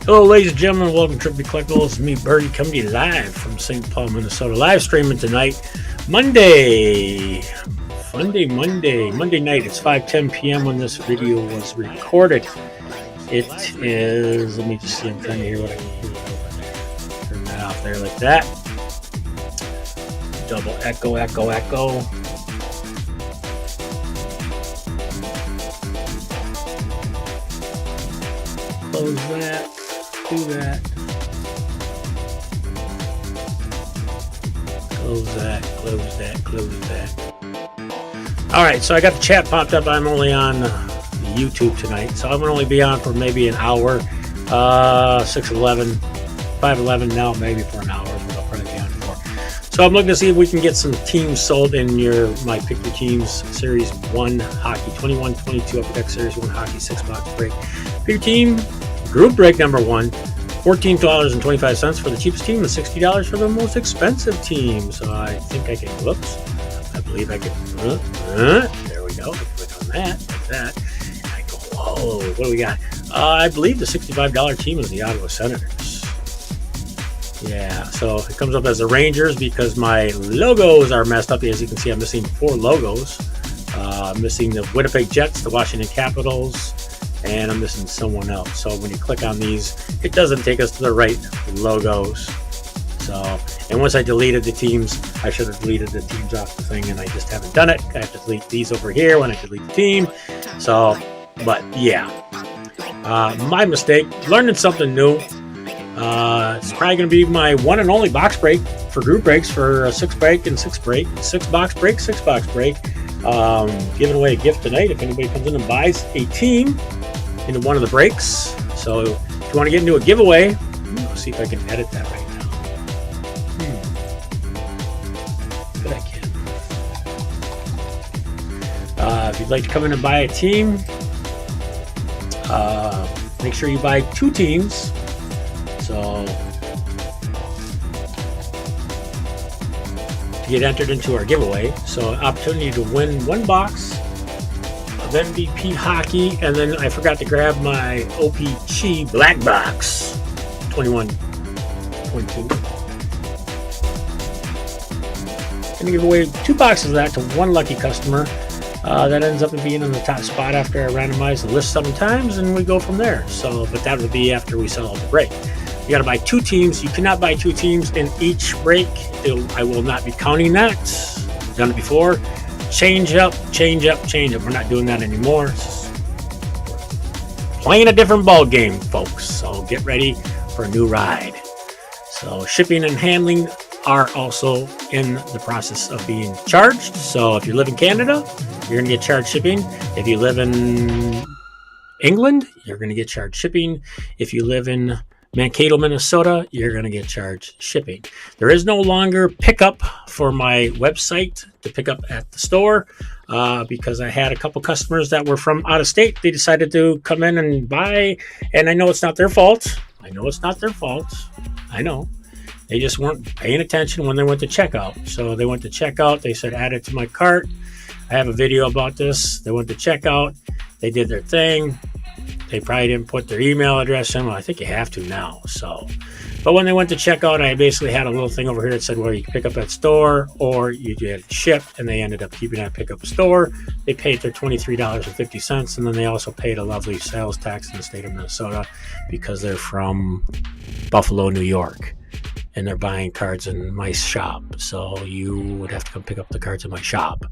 Hello, ladies and gentlemen. Welcome to B Collectibles. Me, Birdie, coming to you live from St. Paul, Minnesota. Live streaming tonight, Monday night. It's 5:10 p.m. when this video was recorded. It is. Let me just see. I'm trying to hear what I can hear over there. Turn that off there like that. Double echo. Close that. Do that. Close that. All right, so I got the chat popped up. I'm only on YouTube tonight, so I'm gonna only be on for maybe an hour. 6:11, 5:11 now, maybe for an hour, but I'll probably be on for. So I'm looking to see if we can get some teams sold in my Pick Your Teams Series 1 Hockey, 21-22 Upper Deck Series 1 Hockey 6-box break. Pick your team. Group break number 1, $14.25 for the cheapest team and $60 for the most expensive team. So I think I can, I believe I can, there we go. I can click on that, like that. And I go, whoa, what do we got? I believe the $65 team is the Ottawa Senators. Yeah, so it comes up as the Rangers because my logos are messed up. As you can see, I'm missing 4 logos. Missing the Winnipeg Jets, the Washington Capitals, and I'm missing someone else. So when you click on these, it doesn't take us to the right logos. So, and once I deleted the teams, I should have deleted the teams off the thing, and I just haven't done it. I have to delete these over here when I delete the team. So, but yeah, my mistake. Learning something new. It's probably going to be my one and only box break for group breaks for a 6-box break. Giving away a gift tonight if anybody comes in and buys a team into one of the breaks. So if you want to get into a giveaway, let's see if I can edit that right now. But I can. If you'd like to come in and buy a team, make sure you buy 2 teams. So to get entered into our giveaway, so opportunity to win 1 box of MVP hockey, and then I forgot to grab my O-Pee-Chee black box 21-22. Gonna give away 2 boxes of that to 1 lucky customer. That ends up being in the top spot after I randomize the list 7 times, and we go from there. So, but that would be after we sell out the break. You got to buy 2 teams. You cannot buy 2 teams in each break. I will not be counting that. I've done it before. Change up. We're not doing that anymore. Playing a different ball game, folks. So get ready for a new ride. So shipping and handling are also in the process of being charged. So if you live in Canada, you're going to get charged shipping. If you live in England, you're going to get charged shipping. If you live in Mankato, Minnesota, you're going to get charged shipping. There is no longer pickup for my website to pick up at the store because I had a couple customers that were from out of state. They decided to come in and buy, and I know it's not their fault. I know. They just weren't paying attention when they went to checkout. So they went to checkout. They said, add it to my cart. I have a video about this. They went to checkout. They did their thing. They probably didn't put their email address in. Well, I think you have to now. So, but when they went to checkout, I basically had a little thing over here that said, well, you can pick up at store or you get it shipped, and they ended up keeping that pick up store. They paid their $23.50, and then they also paid a lovely sales tax in the state of Minnesota because they're from Buffalo, New York. And they're buying cards in my shop. So you would have to come pick up the cards in my shop.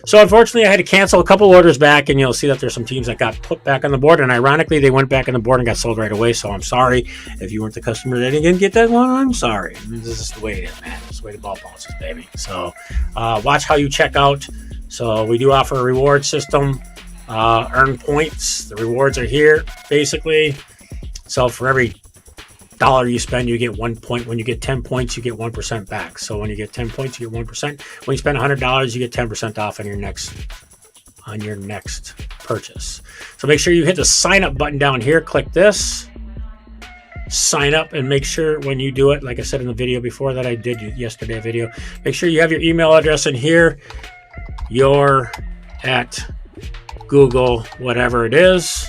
So unfortunately, I had to cancel a couple orders back, and you'll see that there's some teams that got put back on the board. And ironically, they went back on the board and got sold right away. So I'm sorry if you weren't the customer that didn't get that one. I'm sorry. This is the way it is, man. This is the way the ball bounces, baby. So watch how you check out. So we do offer a reward system. Earn points. The rewards are here, basically. So for every $1 you spend, you get 1 point. When you get 10 points, you get 1% back. So when you get 10 points, you get 1%. When you spend $100, you get 10% off on your next purchase. So make sure you hit the sign up button down here. Click this, sign up, and make sure when you do it, like I said in the video before that I did yesterday video, make sure you have your email address in here. You're at Google, whatever it is.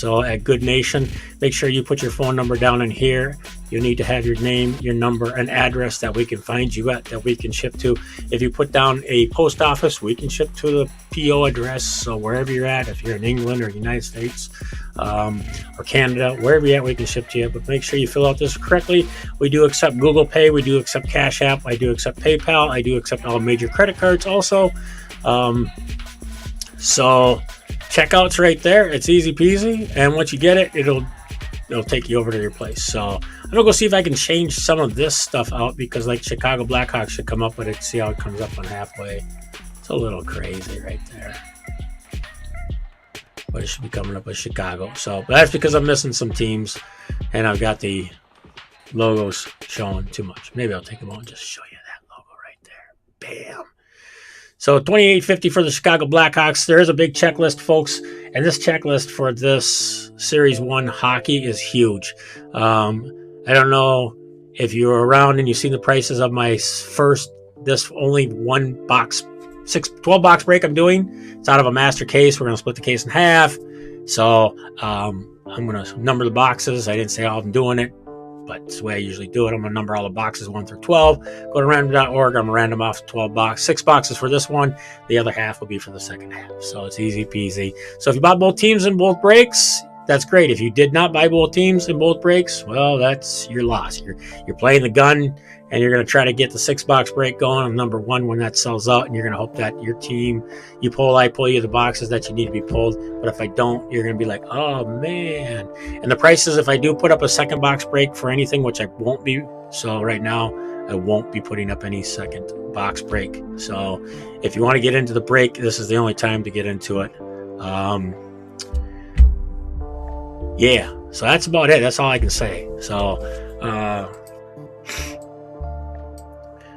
So at Good Nation, make sure you put your phone number down in here. You need to have your name, your number, and address that we can find you at, that we can ship to. If you put down a post office, we can ship to the PO address. So wherever you're at, if you're in England or United States or Canada, wherever you're at, we can ship to you. But make sure you fill out this correctly. We do accept Google Pay. We do accept Cash App. I do accept PayPal. I do accept all major credit cards also. So checkout's right there. It's easy peasy. And once you get it, it'll take you over to your place. So I'm gonna go see if I can change some of this stuff out, because like Chicago Blackhawks should come up with it. See how it comes up on halfway. It's a little crazy right there, but it should be coming up with Chicago. So that's because I'm missing some teams and I've got the logos showing too much. Maybe I'll take them out and just show you that logo right there. Bam. So $28.50 for the Chicago Blackhawks. There is a big checklist, folks, and this checklist for this Series 1 hockey is huge. I don't know if you were around and you've seen the prices of my this only 12 box break I'm doing. It's out of a master case. We're going to split the case in half. So I'm going to number the boxes. I didn't say how I'm doing it, but it's the way I usually do it. I'm going to number all the boxes 1 through 12. Go to random.org. I'm going to random off 6 boxes for this one. The other half will be for the second half. So it's easy peasy. So if you bought both teams in both breaks, that's great. If you did not buy both teams in both breaks, well, that's your loss. You're playing the gun, and you're going to try to get the 6 box break going on number 1 when that sells out, and you're going to hope that your team, I pull you the boxes that you need to be pulled. But if I don't, you're going to be like, oh man. And the prices, if I do put up a 2nd box break for anything, which I won't be, so right now I won't be putting up any 2nd box break. So if you want to get into the break, this is the only time to get into it. Yeah, so that's about it. That's all I can say. So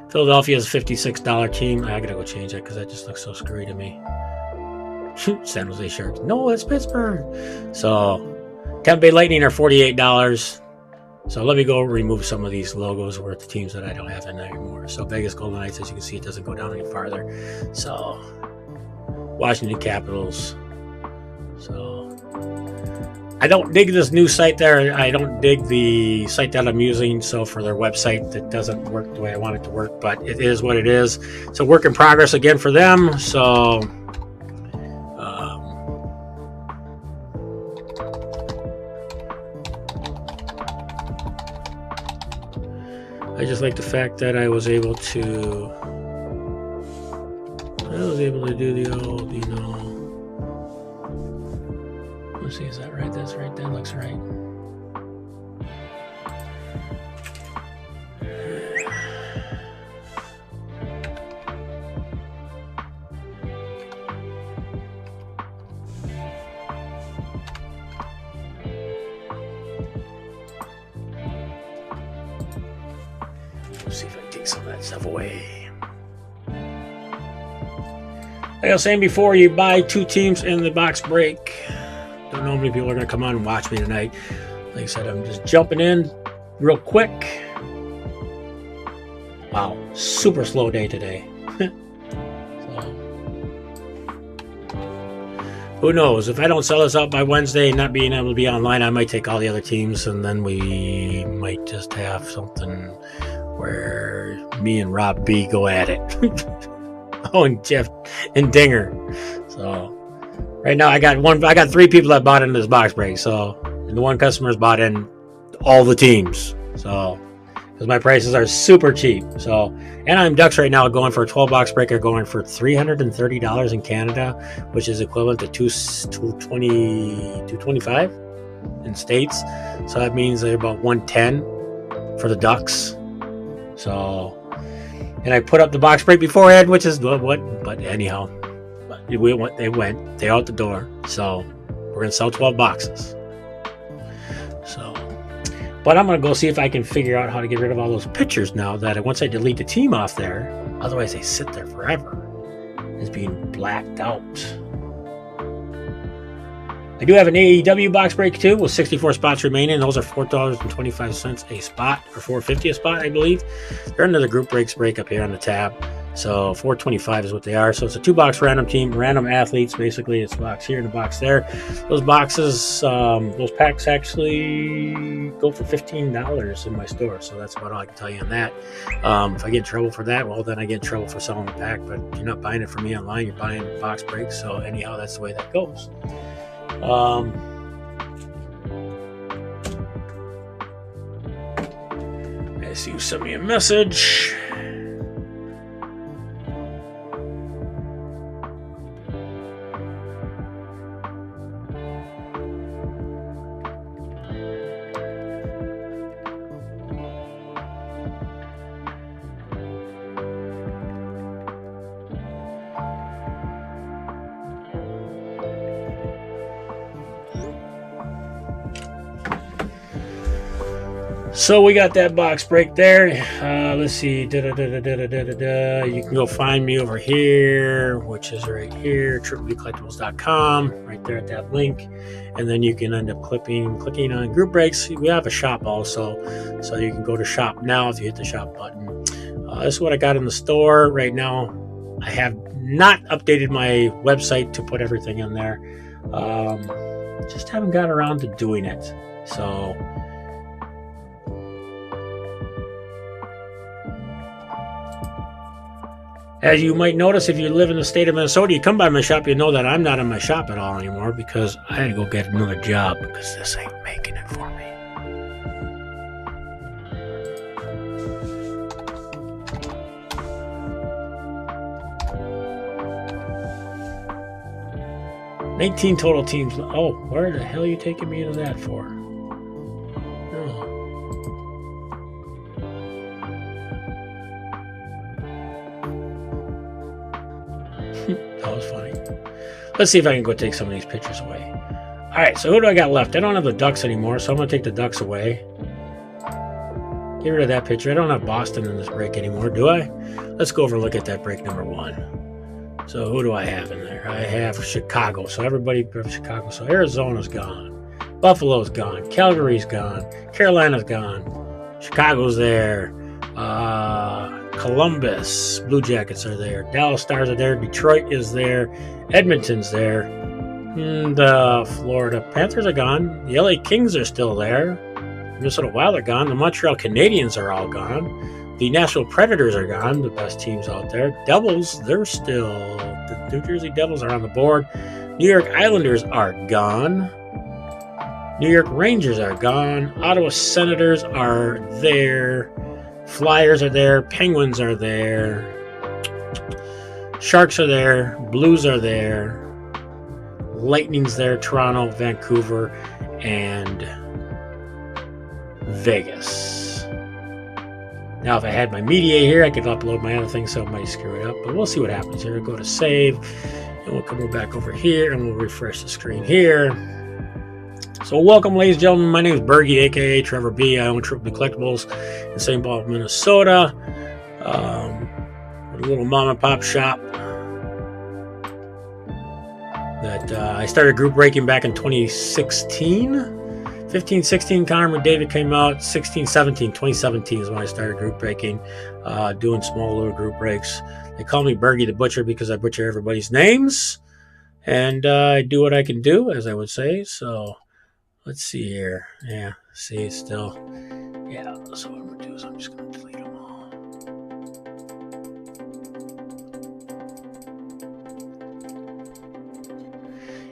Philadelphia is a $56 team. I gotta go change that because that just looks so screwy to me. San Jose Sharks. No, it's Pittsburgh. So Tampa Bay Lightning are $48. So let me go remove some of these logos with the teams that I don't have in there anymore. So Vegas Golden Knights, as you can see, it doesn't go down any farther. So Washington Capitals. So I don't dig this new site there. I don't dig the site that I'm using. So for their website, that doesn't work the way I want it to work, but it is what it is. It's a work in progress again for them. So I just like the fact that I was able to do the old, let's see, is that right? That's right. That looks right. Let's see if I can take some of that stuff away. Like I was saying before, you buy 2 teams in the box break. Don't know how many people are going to come on and watch me tonight. Like I said, I'm just jumping in real quick. Wow, super slow day today. So, who knows? If I don't sell this out by Wednesday, not being able to be online, I might take all the other teams, and then we might just have something where me and Rob B go at it. Oh, and Jeff and Dinger. So right now I got 3 people that bought into this box break. So, and the one customer's bought in all the teams. So, because my prices are super cheap. So, and I'm Ducks right now going for a 12 box break are going for $330 in Canada, which is equivalent to $225 in States. So that means they're about $110 for the Ducks. So, and I put up the box break beforehand, which is what, but anyhow, they're out the door. So we're going to sell 12 boxes. So, but I'm going to go see if I can figure out how to get rid of all those pictures now that once I delete the team off there, otherwise they sit there forever. It's being blacked out. I do have an AEW box break too with 64 spots remaining. Those are $4.25 a spot, or $4.50 a spot, I believe. They're under the group breaks break up here on the tab. So 425 is what they are. So it's a 2-box random team, random athletes. Basically, it's a box here and a box there. Those boxes, those packs actually go for $15 in my store. So that's about all I can tell you on that. If I get in trouble for that, well, then I get in trouble for selling the pack. But you're not buying it from me online. You're buying box breaks. So anyhow, that's the way that goes. I see you sent me a message. So we got that box break there. Let's see. You can go find me over here, which is right here, BCollectibles.com, right there at that link. And then you can end up clicking on group breaks. We have a shop also, so you can go to shop now if you hit the shop button. This is what I got in the store right now. I have not updated my website to put everything in there. Just haven't got around to doing it. So as you might notice, if you live in the state of Minnesota, you come by my shop, you know that I'm not in my shop at all anymore because I had to go get another job because this ain't making it for me. $19 total teams. Oh, where the hell are you taking me into that for? That was funny. Let's see if I can go take some of these pictures away. All right, so who do I got left? I don't have the Ducks anymore, so I'm going to take the Ducks away. Get rid of that picture. I don't have Boston in this break anymore, do I? Let's go over and look at that break number 1. So who do I have in there? I have Chicago. So everybody from Chicago. So Arizona's gone. Buffalo's gone. Calgary's gone. Carolina's gone. Chicago's there. Columbus Blue Jackets are there. Dallas Stars are there. Detroit is there. Edmonton's there. And Florida Panthers are gone. The LA Kings are still there. Minnesota Wild are gone. The Montreal Canadiens are all gone. The Nashville Predators are gone. The best teams out there. Devils, they're still. The New Jersey Devils are on the board. New York Islanders are gone. New York Rangers are gone. Ottawa Senators are there. Flyers are there. Penguins are there. Sharks are there. Blues are there. Lightning's there. Toronto, Vancouver, and Vegas. Now, if I had my media here, I could upload my other things, so it might screw it up. But we'll see what happens here. Go to save, and we'll come back over here, and we'll refresh the screen here. So welcome, ladies and gentlemen. My name is Bergie, a.k.a. Trevor B. I own B Collectibles in St. Paul, Minnesota. A little mom-and-pop shop that I started group breaking back in 2016. 15, 16, Connor McDavid came out. 16, 17, 2017 is when I started group breaking, doing small little group breaks. They call me Bergie the Butcher because I butcher everybody's names. And I do what I can do, as I would say. So let's see here. Yeah, see, it's still. Yeah, so what I'm going to do is I'm just going to delete them all.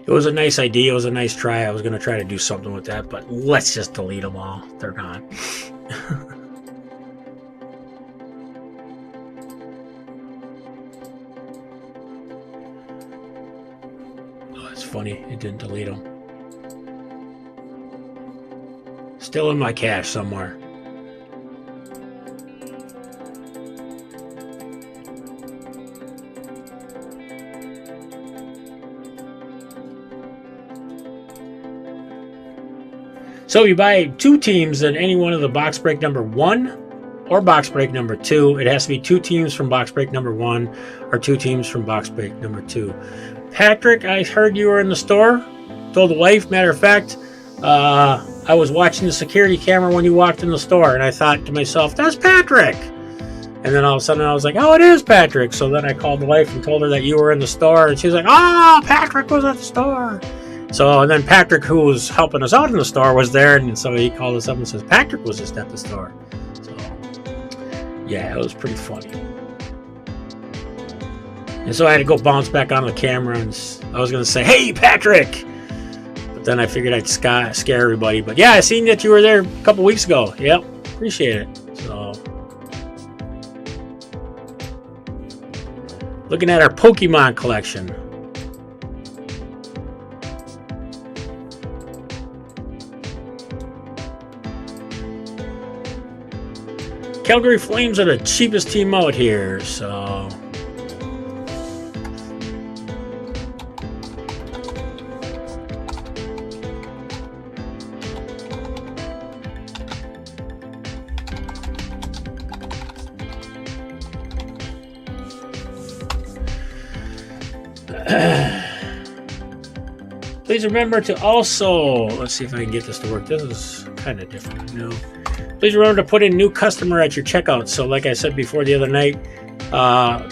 It was a nice idea. It was a nice try. I was going to try to do something with that, but let's just delete them all. They're gone. Oh, it's funny. It didn't delete them. Still in my cache somewhere. So if you buy 2 teams in any one of the box break number 1 or box break number 2, it has to be 2 teams from box break number 1 or 2 teams from box break number 2. Patrick, I heard you were in the store. Told the wife, matter of fact, I was watching the security camera when you walked in the store, and I thought to myself, that's Patrick. And then all of a sudden I was like, oh, it is Patrick. So then I called the wife and told her that you were in the store. And she was like, oh, Patrick was at the store. So, and then Patrick, who was helping us out in the store, was there. And so he called us up and says, Patrick was just at the store. So, yeah, it was pretty funny. And so I had to go bounce back on the camera. And I was going to say, hey, Patrick. But then I figured I'd scare everybody. But yeah, I seen that you were there a couple weeks ago. Yep, appreciate it. So, looking at our Pokemon collection. Calgary Flames are the cheapest team out here, so... Please remember to also, let's see if I can get this to work. This is kind of different. No. Please remember to put in new customer at your checkout. So like I said before the other night,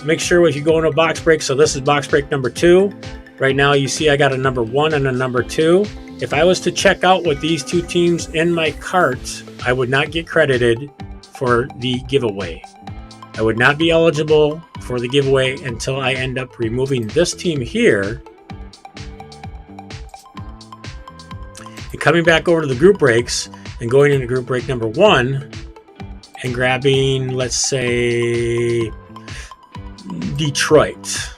make sure if you go into box break, so this is box break number 2. Right now you see I got a number 1 and a number 2. If I was to check out with these 2 teams in my cart, I would not get credited for the giveaway. I would not be eligible for the giveaway until I end up removing this team here and coming back over to the group breaks and going into group break number 1 and grabbing, let's say, Detroit.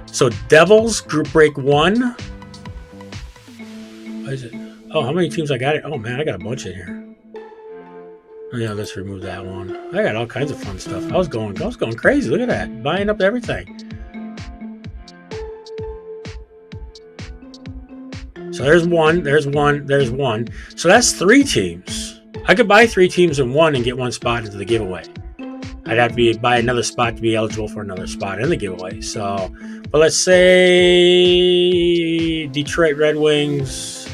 So Devils, group break 1. What is it? Oh, how many teams I got? Oh man, I got a bunch in here. Oh, yeah, let's remove that one. I got all kinds of fun stuff. I was going crazy. Look at that, buying up everything. So there's one. So that's 3 teams. I could buy 3 teams in one and get 1 spot into the giveaway. I'd have to buy another spot to be eligible for another spot in the giveaway. So, but let's say Detroit Red Wings.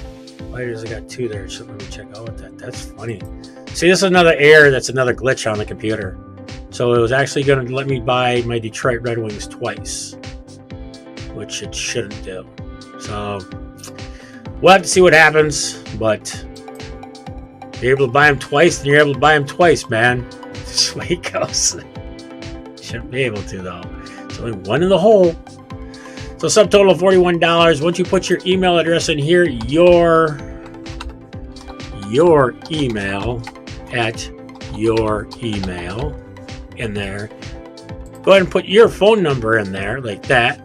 Why does it got 2 there? So let me check out that. That's funny. See, this is another error. That's another glitch on the computer. So it was actually going to let me buy my Detroit Red Wings twice, which it shouldn't do. So we'll have to see what happens. But you're able to buy them twice, then you're able to buy them twice, man. This way it goes. Shouldn't be able to, though. It's only 1 in the hole. So subtotal of $41. Once you put your email address in here, your email at your email in there. Go ahead and put your phone number in there like that.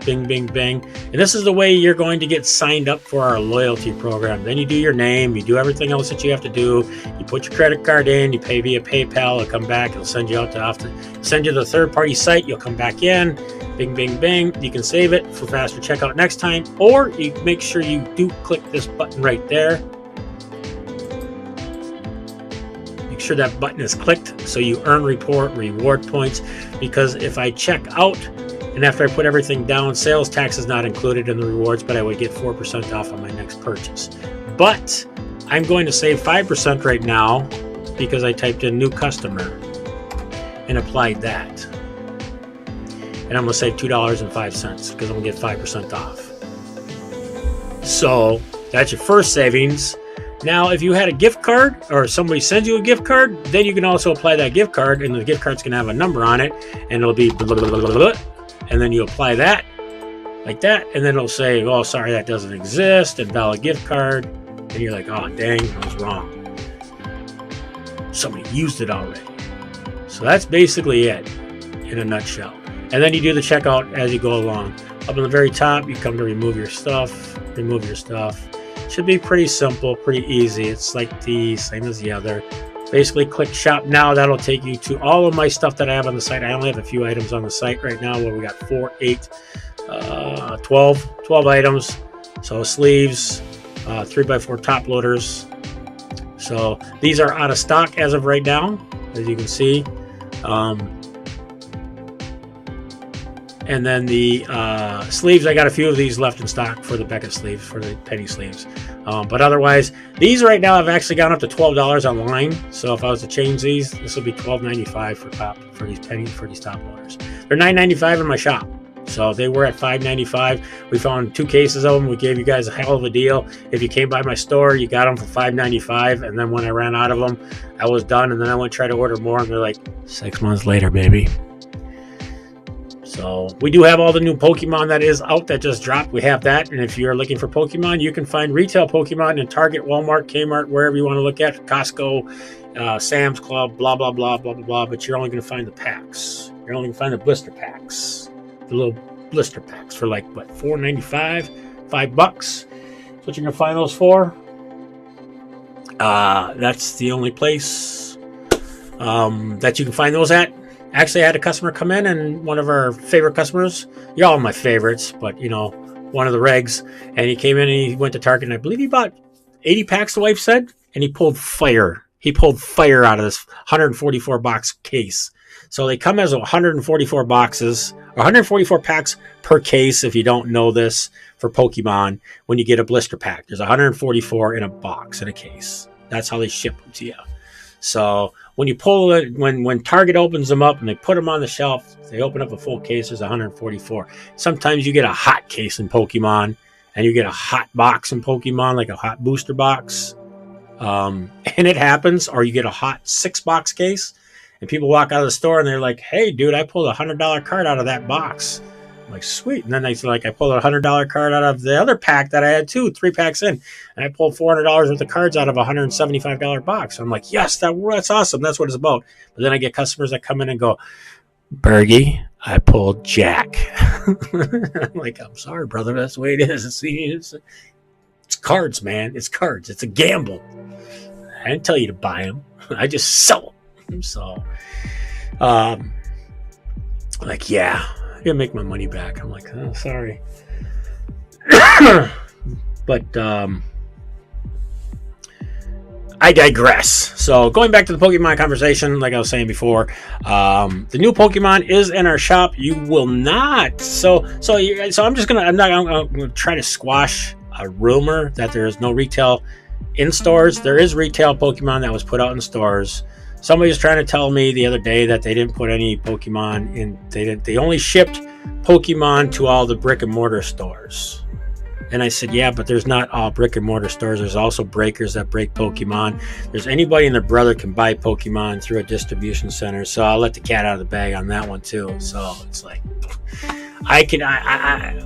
Bing, bing, bing. And this is the way you're going to get signed up for our loyalty program. Then you do your name, you do everything else that you have to do. You put your credit card in, you pay via PayPal, it'll come back, it'll send you out to send you to the third-party site, you'll come back in, bing, bing, bing. You can save it for faster checkout next time, or you make sure you do click this button right there. Make sure that button is clicked so you earn reward points, because if I check out and after I put everything down, sales tax is not included in the rewards, but I would get 4% off on my next purchase. But I'm going to save 5% right now because I typed in new customer and applied that. And I'm going to save $2.05 because I'm going to get 5% off. So that's your first savings. Now, if you had a gift card or somebody sends you a gift card, then you can also apply that gift card, and the gift card's going to have a number on it, and it'll be blah, blah, blah, blah, blah, and then you apply that like that, and then it'll say, oh, sorry, that doesn't exist, invalid gift card, and you're like, oh, dang, I was wrong. Somebody used it already. So that's basically it in a nutshell. And then you do the checkout as you go along. Up on the very top, you come to remove your stuff. Should be pretty simple, pretty easy. It's like the same as the other. Basically, click shop now. That'll take you to all of my stuff that I have on the site. I only have a few items on the site right now where we got 4, 8, 12 items. So sleeves, 3x4 top loaders. So these are out of stock as of right now, as you can see. And then the sleeves, I got a few of these left in stock for the Beckett sleeves, for the penny sleeves. But otherwise, these right now have actually gone up to $12 online. So if I was to change these, this will be $12.95 for these top loaders. They're $9.95 in my shop. So they were at $5.95. We found 2 cases of them. We gave you guys a hell of a deal. If you came by my store, you got them for $5.95. And then when I ran out of them, I was done. And then I went to try to order more, and they're like, 6 months later, baby. So we do have all the new Pokemon that is out that just dropped. We have that. And if you're looking for Pokemon, you can find retail Pokemon in Target, Walmart, Kmart, wherever you want to look at, Costco, Sam's Club, blah, blah, blah, blah, blah, blah. But you're only going to find the packs. You're only going to find the blister packs. The little blister packs for like, what, $4.95? $5? That's what you're going to find those for. That's the only place that you can find those at. Actually, I had a customer come in, and one of our favorite customers, you're all my favorites, but, you know, one of the regs, and he came in and he went to Target, and I believe he bought 80 packs, the wife said, and he pulled fire. He pulled fire out of this 144 box case. So they come as 144 boxes, or 144 packs per case, if you don't know this, for Pokemon. When you get a blister pack, there's 144 in a box, in a case. That's how they ship them to you. So when you pull it, when Target opens them up and they put them on the shelf, they open up a full case, there's 144. Sometimes you get a hot case in Pokemon, and you get a hot box in Pokemon, like a hot booster box. And it happens, or you get a hot 6-box case, and people walk out of the store and they're like, hey, dude, I pulled a $100 card out of that box. I'm like, sweet. And then they like, I pulled a $100 card out of the other pack that I had too, 3 packs in, and I pulled $400 worth of cards out of a $175 box. I'm like, yes, that's awesome. That's what it's about. But then I get customers that come in and go, Bergie, I pulled Jack. I'm like, I'm sorry, brother. That's the way it is. It's cards, man. It's cards. It's a gamble. I didn't tell you to buy them. I just sell them. So, like, yeah. I gotta make my money back. I'm like, oh, sorry. But I digress. So going back to the Pokemon conversation, like I was saying before, the new Pokemon is in our shop. You will not. So I'm gonna try to squash a rumor that there is no retail in stores. There is retail Pokemon that was put out in stores. Somebody was trying to tell me the other day that they didn't put any Pokemon in. They only shipped Pokemon to all the brick and mortar stores. And I said, yeah, but there's not all brick and mortar stores. There's also breakers that break Pokemon. There's anybody and their brother can buy Pokemon through a distribution center. So I'll let the cat out of the bag on that one too. So it's like, I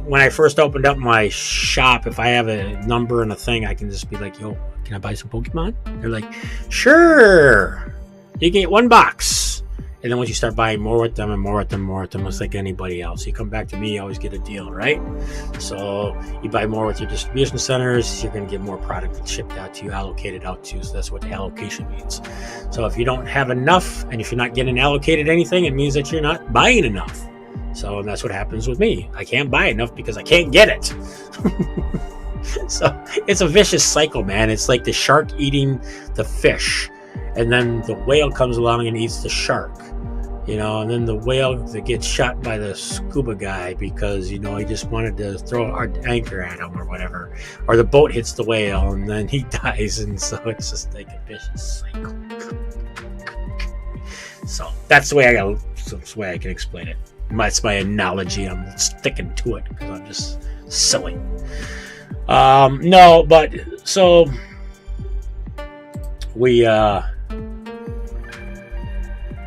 when I first opened up my shop, if I have a number and a thing, I can just be like, yo, can I buy some Pokemon? They're like, sure. You can get 1 box. And then once you start buying more with them and more with them, it's like anybody else. You come back to me, you always get a deal, right? So you buy more with your distribution centers, you're going to get more product shipped out to you, allocated out to you. So that's what the allocation means. So if you don't have enough, and if you're not getting allocated anything, it means that you're not buying enough. So that's what happens with me. I can't buy enough because I can't get it. So it's a vicious cycle, man. It's like the shark eating the fish. And then the whale comes along and eats the shark, you know, and then the whale that gets shot by the scuba guy because, you know, he just wanted to throw an anchor at him or whatever, or the boat hits the whale and then he dies. And so it's just like a vicious cycle. So that's the way I can explain it. That's my analogy. I'm sticking to it because I'm just silly. No, but so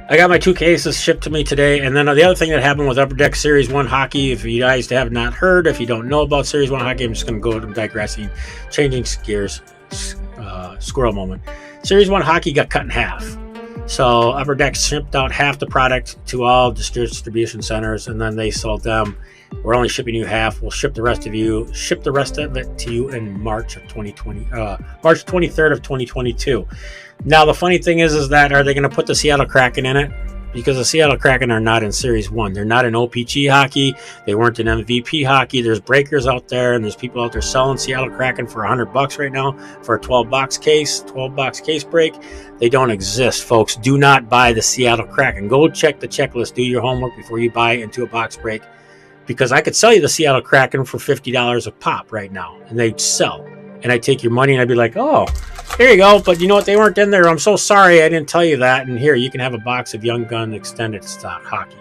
I got my 2 cases shipped to me today, and then the other thing that happened with Upper Deck Series 1 Hockey, if you guys have not heard, if you don't know about Series 1 Hockey, I'm just going to go to digressing, changing gears, squirrel moment. Series 1 Hockey got cut in half. So Upper Deck shipped out half the product to all distribution centers, and then they sold them. We're only shipping you half. We'll ship the rest of it to you in March of 2020, March 23rd of 2022. Now, the funny thing is that are they going to put the Seattle Kraken in it? Because the Seattle Kraken are not in Series 1. They're not in O-Pee-Chee Hockey. They weren't in MVP Hockey. There's breakers out there, and there's people out there selling Seattle Kraken for $100 right now for a 12-box case break. They don't exist, folks. Do not buy the Seattle Kraken. Go check the checklist. Do your homework before you buy into a box break. because I could sell you the Seattle Kraken for $50 a pop right now, and they'd sell. And I'd take your money, and I'd be like, oh, here you go. But you know what? They weren't in there. I'm so sorry I didn't tell you that. And here, you can have a box of Young Gun extended stock hockey.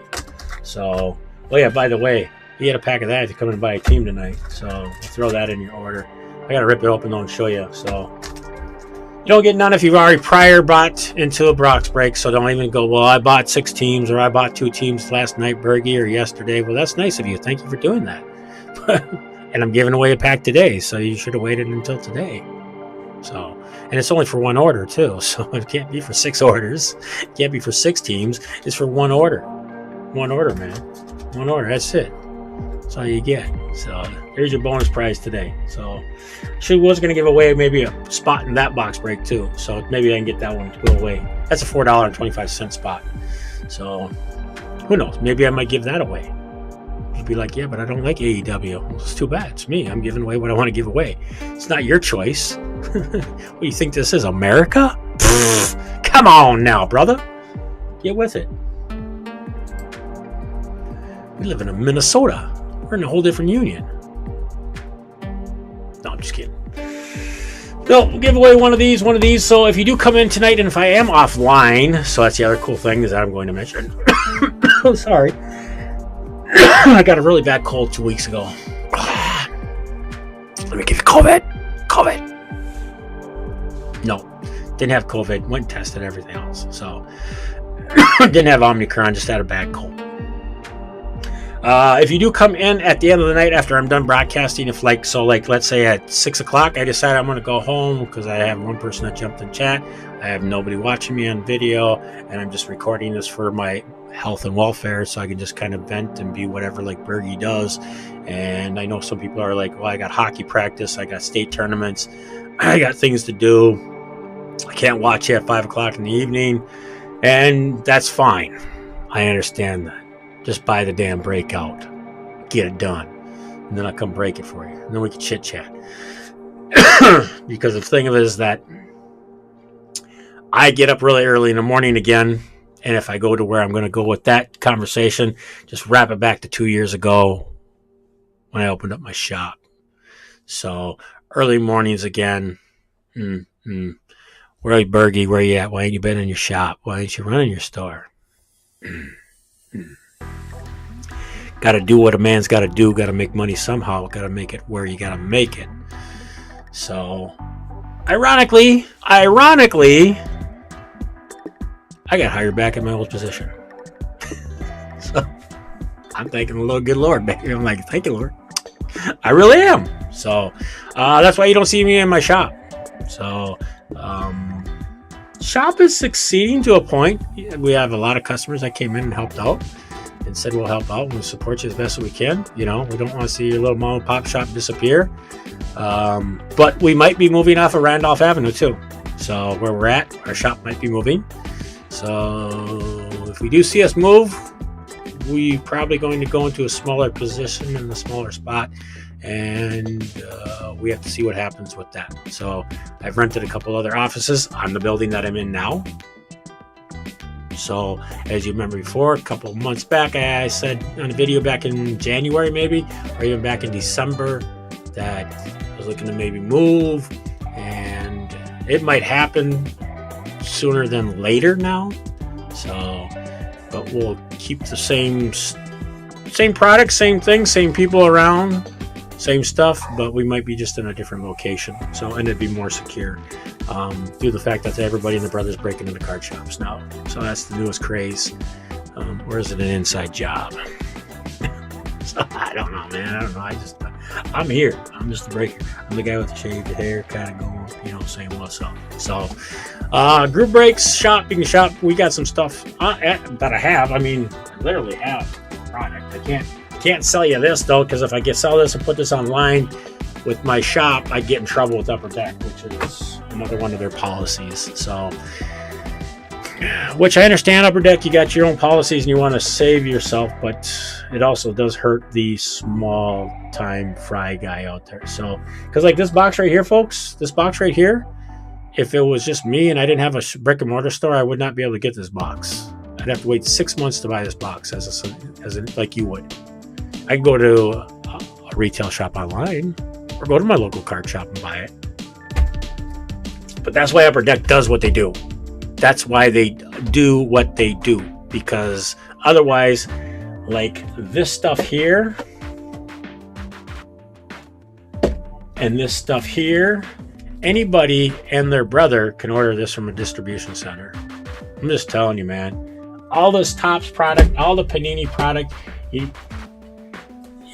So, oh yeah, by the way, you get a pack of that to come and buy a team tonight. So we'll throw that in your order. I got to rip it open though and show you. So you don't get none if you've already prior bought into a box break. So don't even go, well, I bought 6 teams or I bought 2 teams last night, Bergie, or yesterday. Well, that's nice of you. Thank you for doing that. And I'm giving away a pack today, so you should have waited until today. So, and it's only for 1 order too. So it can't be for 6 orders. It can't be for 6 teams. It's for 1 order. 1 order, man. 1 order. That's it. That's all you get. So there's your bonus prize today. So she was going to give away maybe a spot in that box break too. So maybe I can get that one to go away. That's a $4.25 spot. So who knows? Maybe I might give that away. You'd be like, yeah, but I don't like AEW. Well, it's too bad. It's me. I'm giving away what I want to give away. It's not your choice. What do you think this is, America? Come on now, brother. Get with it. We live in Minnesota. We're in a whole different union. No, I'm just kidding. No, we'll give away one of these. So if you do come in tonight, and if I am offline, so that's the other cool thing is that I'm going to mention. Oh, sorry. I got a really bad cold 2 weeks ago. Let me give you COVID. No, didn't have COVID. Went and tested everything else. So didn't have Omicron. Just had a bad cold. If you do come in at the end of the night after I'm done broadcasting, if let's say at 6 o'clock, I decide I'm going to go home because I have one person that jumped in chat. I have nobody watching me on video, and I'm just recording this for my health and welfare, so I can just kind of vent and be whatever like Bergie does. And I know some people are like, well, I got hockey practice, I got state tournaments, I got things to do, I can't watch you at 5 o'clock in the evening, and that's fine. I understand that. Just buy the damn breakout, get it done, and then I'll come break it for you, and then we can chit chat. Because the thing of it is that I get up really early in the morning again. And if I go to where I'm going to go with that conversation, just wrap it back to 2 years ago when I opened up my shop. So early mornings again. Where are you, Bergie? Where are you at? Why ain't you been in your shop? Why ain't you running your store? Got to do what a man's got to do. Got to make money somehow. Got to make it where you got to make it. So ironically, I got hired back in my old position. So I'm thanking the Lord, good Lord, baby. I'm like, thank you, Lord. I really am. So that's why you don't see me in my shop. So shop is succeeding to a point. We have a lot of customers that came in and helped out and said we'll help out and we'll support you as best as we can. You know, we don't want to see your little mom and pop shop disappear. But we might be moving off of Randolph Avenue too. So where we're at, our shop might be moving. So if we do see us move, we probably going to go into a smaller position in a smaller spot, and we have to see what happens with that. So I've rented a couple other offices on the building that I'm in now. So as you remember before, a couple of months back, I said on a video back in January maybe, or even back in December, that I was looking to maybe move, and it might happen sooner than later now. So, but we'll keep the same product, same thing, same people around, same stuff, but we might be just in a different location. So, and it'd be more secure due to the fact that everybody and the brothers breaking into card shops now. So that's the newest craze. Or is it an inside job? So I don't know, man. I don't know. I'm here. I'm just the breaker. I'm the guy with the shaved hair, kind of going, saying what's up. So, group breaks, shopping shop. We got some stuff that I have. I mean, I literally have product. I can't sell you this though, because if I sell this and put this online with my shop, I get in trouble with Upper Deck, which is another one of their policies. So, which I understand, Upper Deck, you got your own policies and you want to save yourself, but it also does hurt the small time fry guy out there. So, because like this box right here, folks, this box right here, if it was just me and I didn't have a brick and mortar store, I would not be able to get this box. I'd have to wait 6 months to buy this box as like you would. I can go to a retail shop online or go to my local card shop and buy it. But that's why Upper Deck does what they do. That's why they do what they do. Because otherwise, like this stuff here and this stuff here, anybody and their brother can order this from a distribution center. I'm just telling you, man. All this Topps product, all the Panini product, you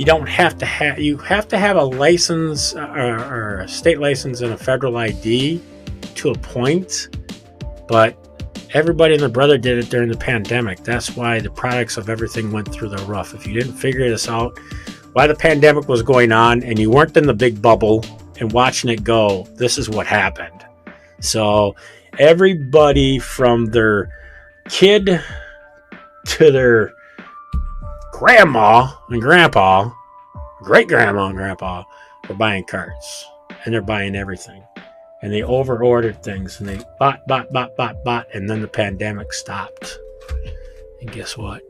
don't have to have. You have to have a license or a state license and a federal ID to a point, but everybody and their brother did it during the pandemic. That's why the products of everything went through the roof. If you didn't figure this out, why the pandemic was going on, and you weren't in the big bubble and watching it go, this is what happened. So everybody from their kid to their grandma and grandpa, great grandma and grandpa, were buying cards, and they're buying everything. And they over-ordered things, and they bought, and then the pandemic stopped. And guess what?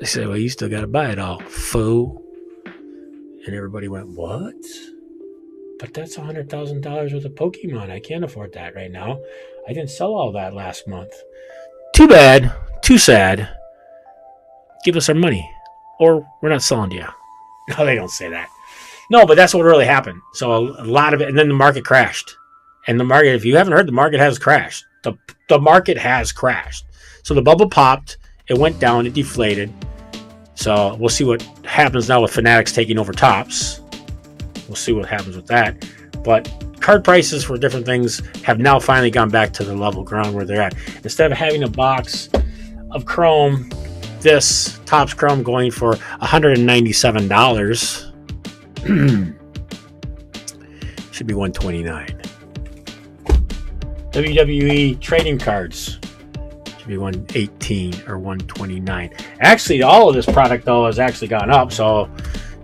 They said, well, you still got to buy it all, fool. And everybody went, what? But that's $100,000 worth of Pokemon. I can't afford that right now. I didn't sell all that last month. Too bad. Too sad. Give us our money, or we're not selling to you. No, they don't say that. No, but that's what really happened. So a lot of it, and then the market crashed. And the market, if you haven't heard, the market has crashed. The market has crashed. So the bubble popped. It went down. It deflated. So we'll see what happens now with Fanatics taking over Topps. We'll see what happens with that. But card prices for different things have now finally gone back to the level ground where they're at. Instead of having a box of Chrome, this Topps Chrome going for $197 should be $129. WWE trading cards should be $118 or $129. Actually, all of this product though has actually gone up. So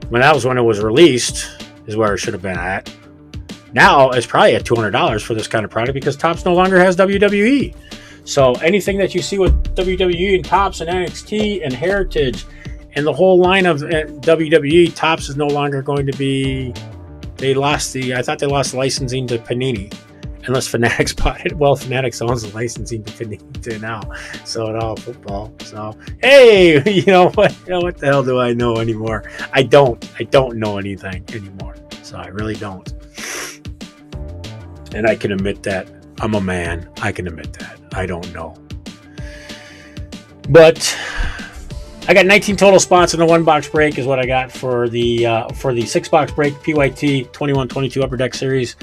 when it was released, is where it should have been at. Now it's probably at $200 for this kind of product because Topps no longer has WWE. So anything that you see with WWE and Topps and NXT and Heritage and the whole line of WWE, Topps is no longer going to be. I thought they lost licensing to Panini. Unless Fanatics bought it. Well, Fanatics owns the licensing to Panini now. So it all football. So hey, you know what? What the hell do I know anymore? I don't know anything anymore. So I really don't. And I can admit that. I'm a man. I can admit that. I don't know. But I got 19 total spots in the 1-box break is what I got for the 6-box break PYT 21-22 Upper Deck Series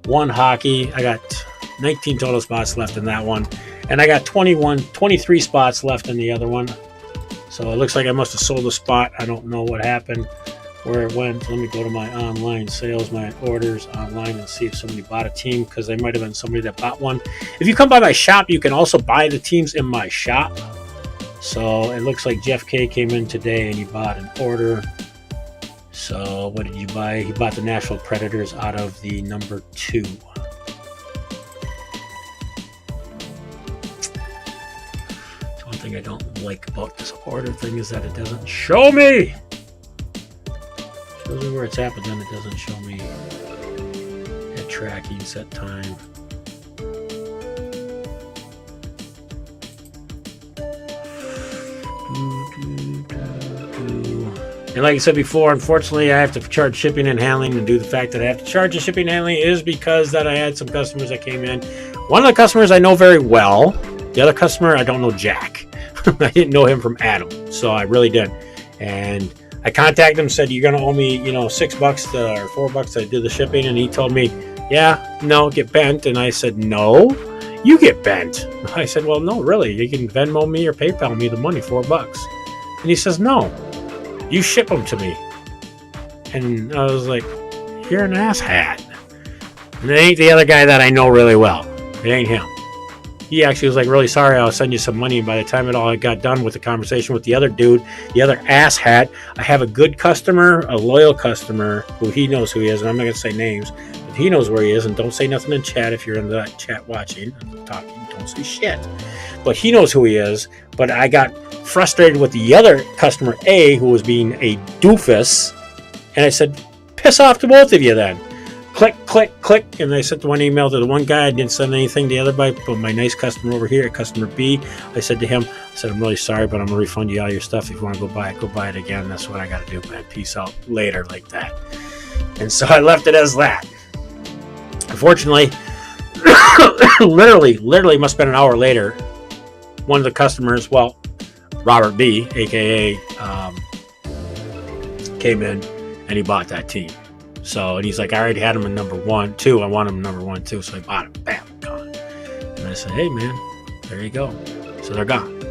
1 hockey. I got 19 total spots left in that one, and I got 23 spots left in the other one. So it looks like I must have sold a spot. I don't know what happened, where it went. Let me go to my online sales, my orders online, and see if somebody bought a team, because there might have been somebody that bought one. If you come by my shop, you can also buy the teams in my shop. So it looks like Jeff K came in today and he bought an order. So what did you buy? He bought the Nashville Predators out of the number 2. One thing I don't like about this order thing is that it doesn't show me. It shows me where it's at, but then it doesn't show me at tracking set time. And like I said before, unfortunately, I have to charge shipping and handling. And due to the fact that I have to charge the shipping and handling is because that I had some customers that came in. One of the customers I know very well. The other customer, I don't know Jack. I didn't know him from Adam. So I really didn't. And I contacted him, said, you're going to owe me, $6 or $4 to do the shipping. And he told me, yeah, no, get bent. And I said, no, you get bent. I said, well, no, really. You can Venmo me or PayPal me the money, $4. And he says, no. You ship them to me. And I was like, you're an asshat. And it ain't the other guy that I know really well. It ain't him. He actually was like, really sorry, I'll send you some money. And by the time it all got done with the conversation with the other dude, the other asshat, I have a good customer, a loyal customer, who he knows who he is, and I'm not going to say names, but he knows where he is. And don't say nothing in chat if you're in that chat watching. I'm talking, don't don't say shit. But he knows who he is. But I got frustrated with the other customer A, who was being a doofus, and I said, piss off to both of you then. Click, click, click, and I sent the one email to the one guy. I didn't send anything to the other guy, but my nice customer over here, customer B, I said to him, I said, I'm really sorry, but I'm going to refund you all your stuff. If you want to go buy it again. That's what I got to do, man. Peace out later, like that. And so I left it as that. Unfortunately, literally must have been an hour later, one of the customers, well, Robert B, a.k.a. Came in, and he bought that team. So, and he's like, I already had him in number 1, 2. I want him in number 1, 2. So I bought him. Bam, gone. And I said, hey, man, there you go. So they're gone.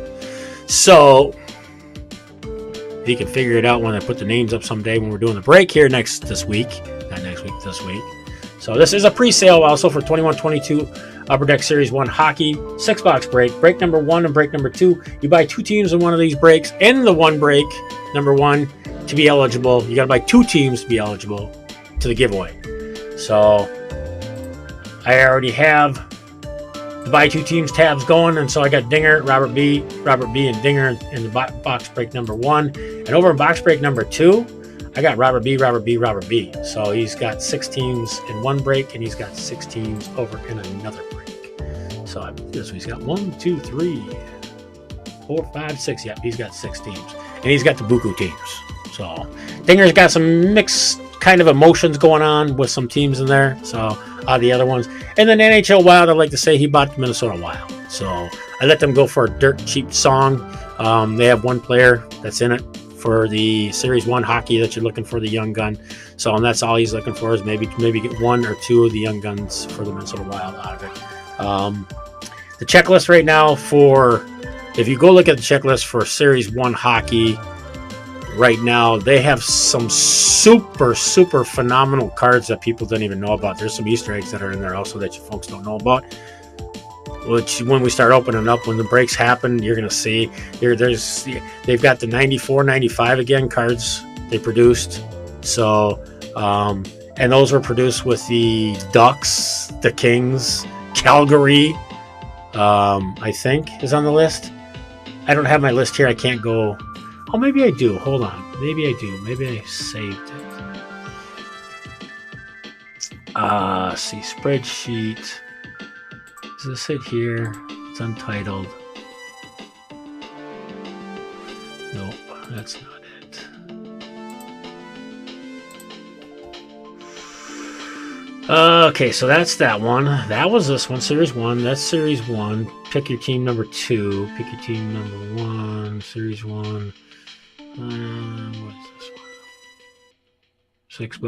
So he can figure it out when I put the names up someday when we're doing the break here this week. Not next week, this week. So this is a pre-sale also for 21-22 Upper Deck Series 1 Hockey 6-box break. Break number 1 and break number 2. You buy 2 teams in one of these breaks. In the one break, number 1, to be eligible, you got to buy 2 teams to be eligible to the giveaway. So I already have the buy 2 teams tabs going, and so I got Dinger, Robert B, and Dinger in the box break number 1. And over in box break number 2, I got Robert B. So he's got 6 teams in one break, and he's got 6 teams over in another break. So he's got 1, 2, 3, 4, 5, 6. Yep, he's got 6 teams, and he's got the Buku teams. So Dinger's got some mixed kind of emotions going on with some teams in there. So the other ones, and then NHL Wild, I'd like to say he bought the Minnesota Wild. So I let them go for a dirt cheap song. They have one player that's in it for the Series 1 hockey that you're looking for, the young gun. So, and that's all he's looking for is maybe get 1 or 2 of the young guns for the Minnesota Wild out of it. The checklist right now if you go look at the checklist for Series 1 hockey, right now they have some super phenomenal cards that people don't even know about. There's some Easter eggs that are in there also that you folks don't know about, which when we start opening up, when the breaks happen, you're going to see they've got the 94 95 again cards they produced. So and those were produced with the Ducks, the Kings, Calgary, I think is on the list. I don't have my list here. I can't go. Oh, maybe I do. Hold on. Maybe I do. Maybe I saved it. See, spreadsheet. Does this it here? It's untitled. Nope, that's not it. Okay, so that's that one. That was this one, Series 1. That's Series 1. Pick your team number 2. Pick your team number 1. Series 1. What is this one? 6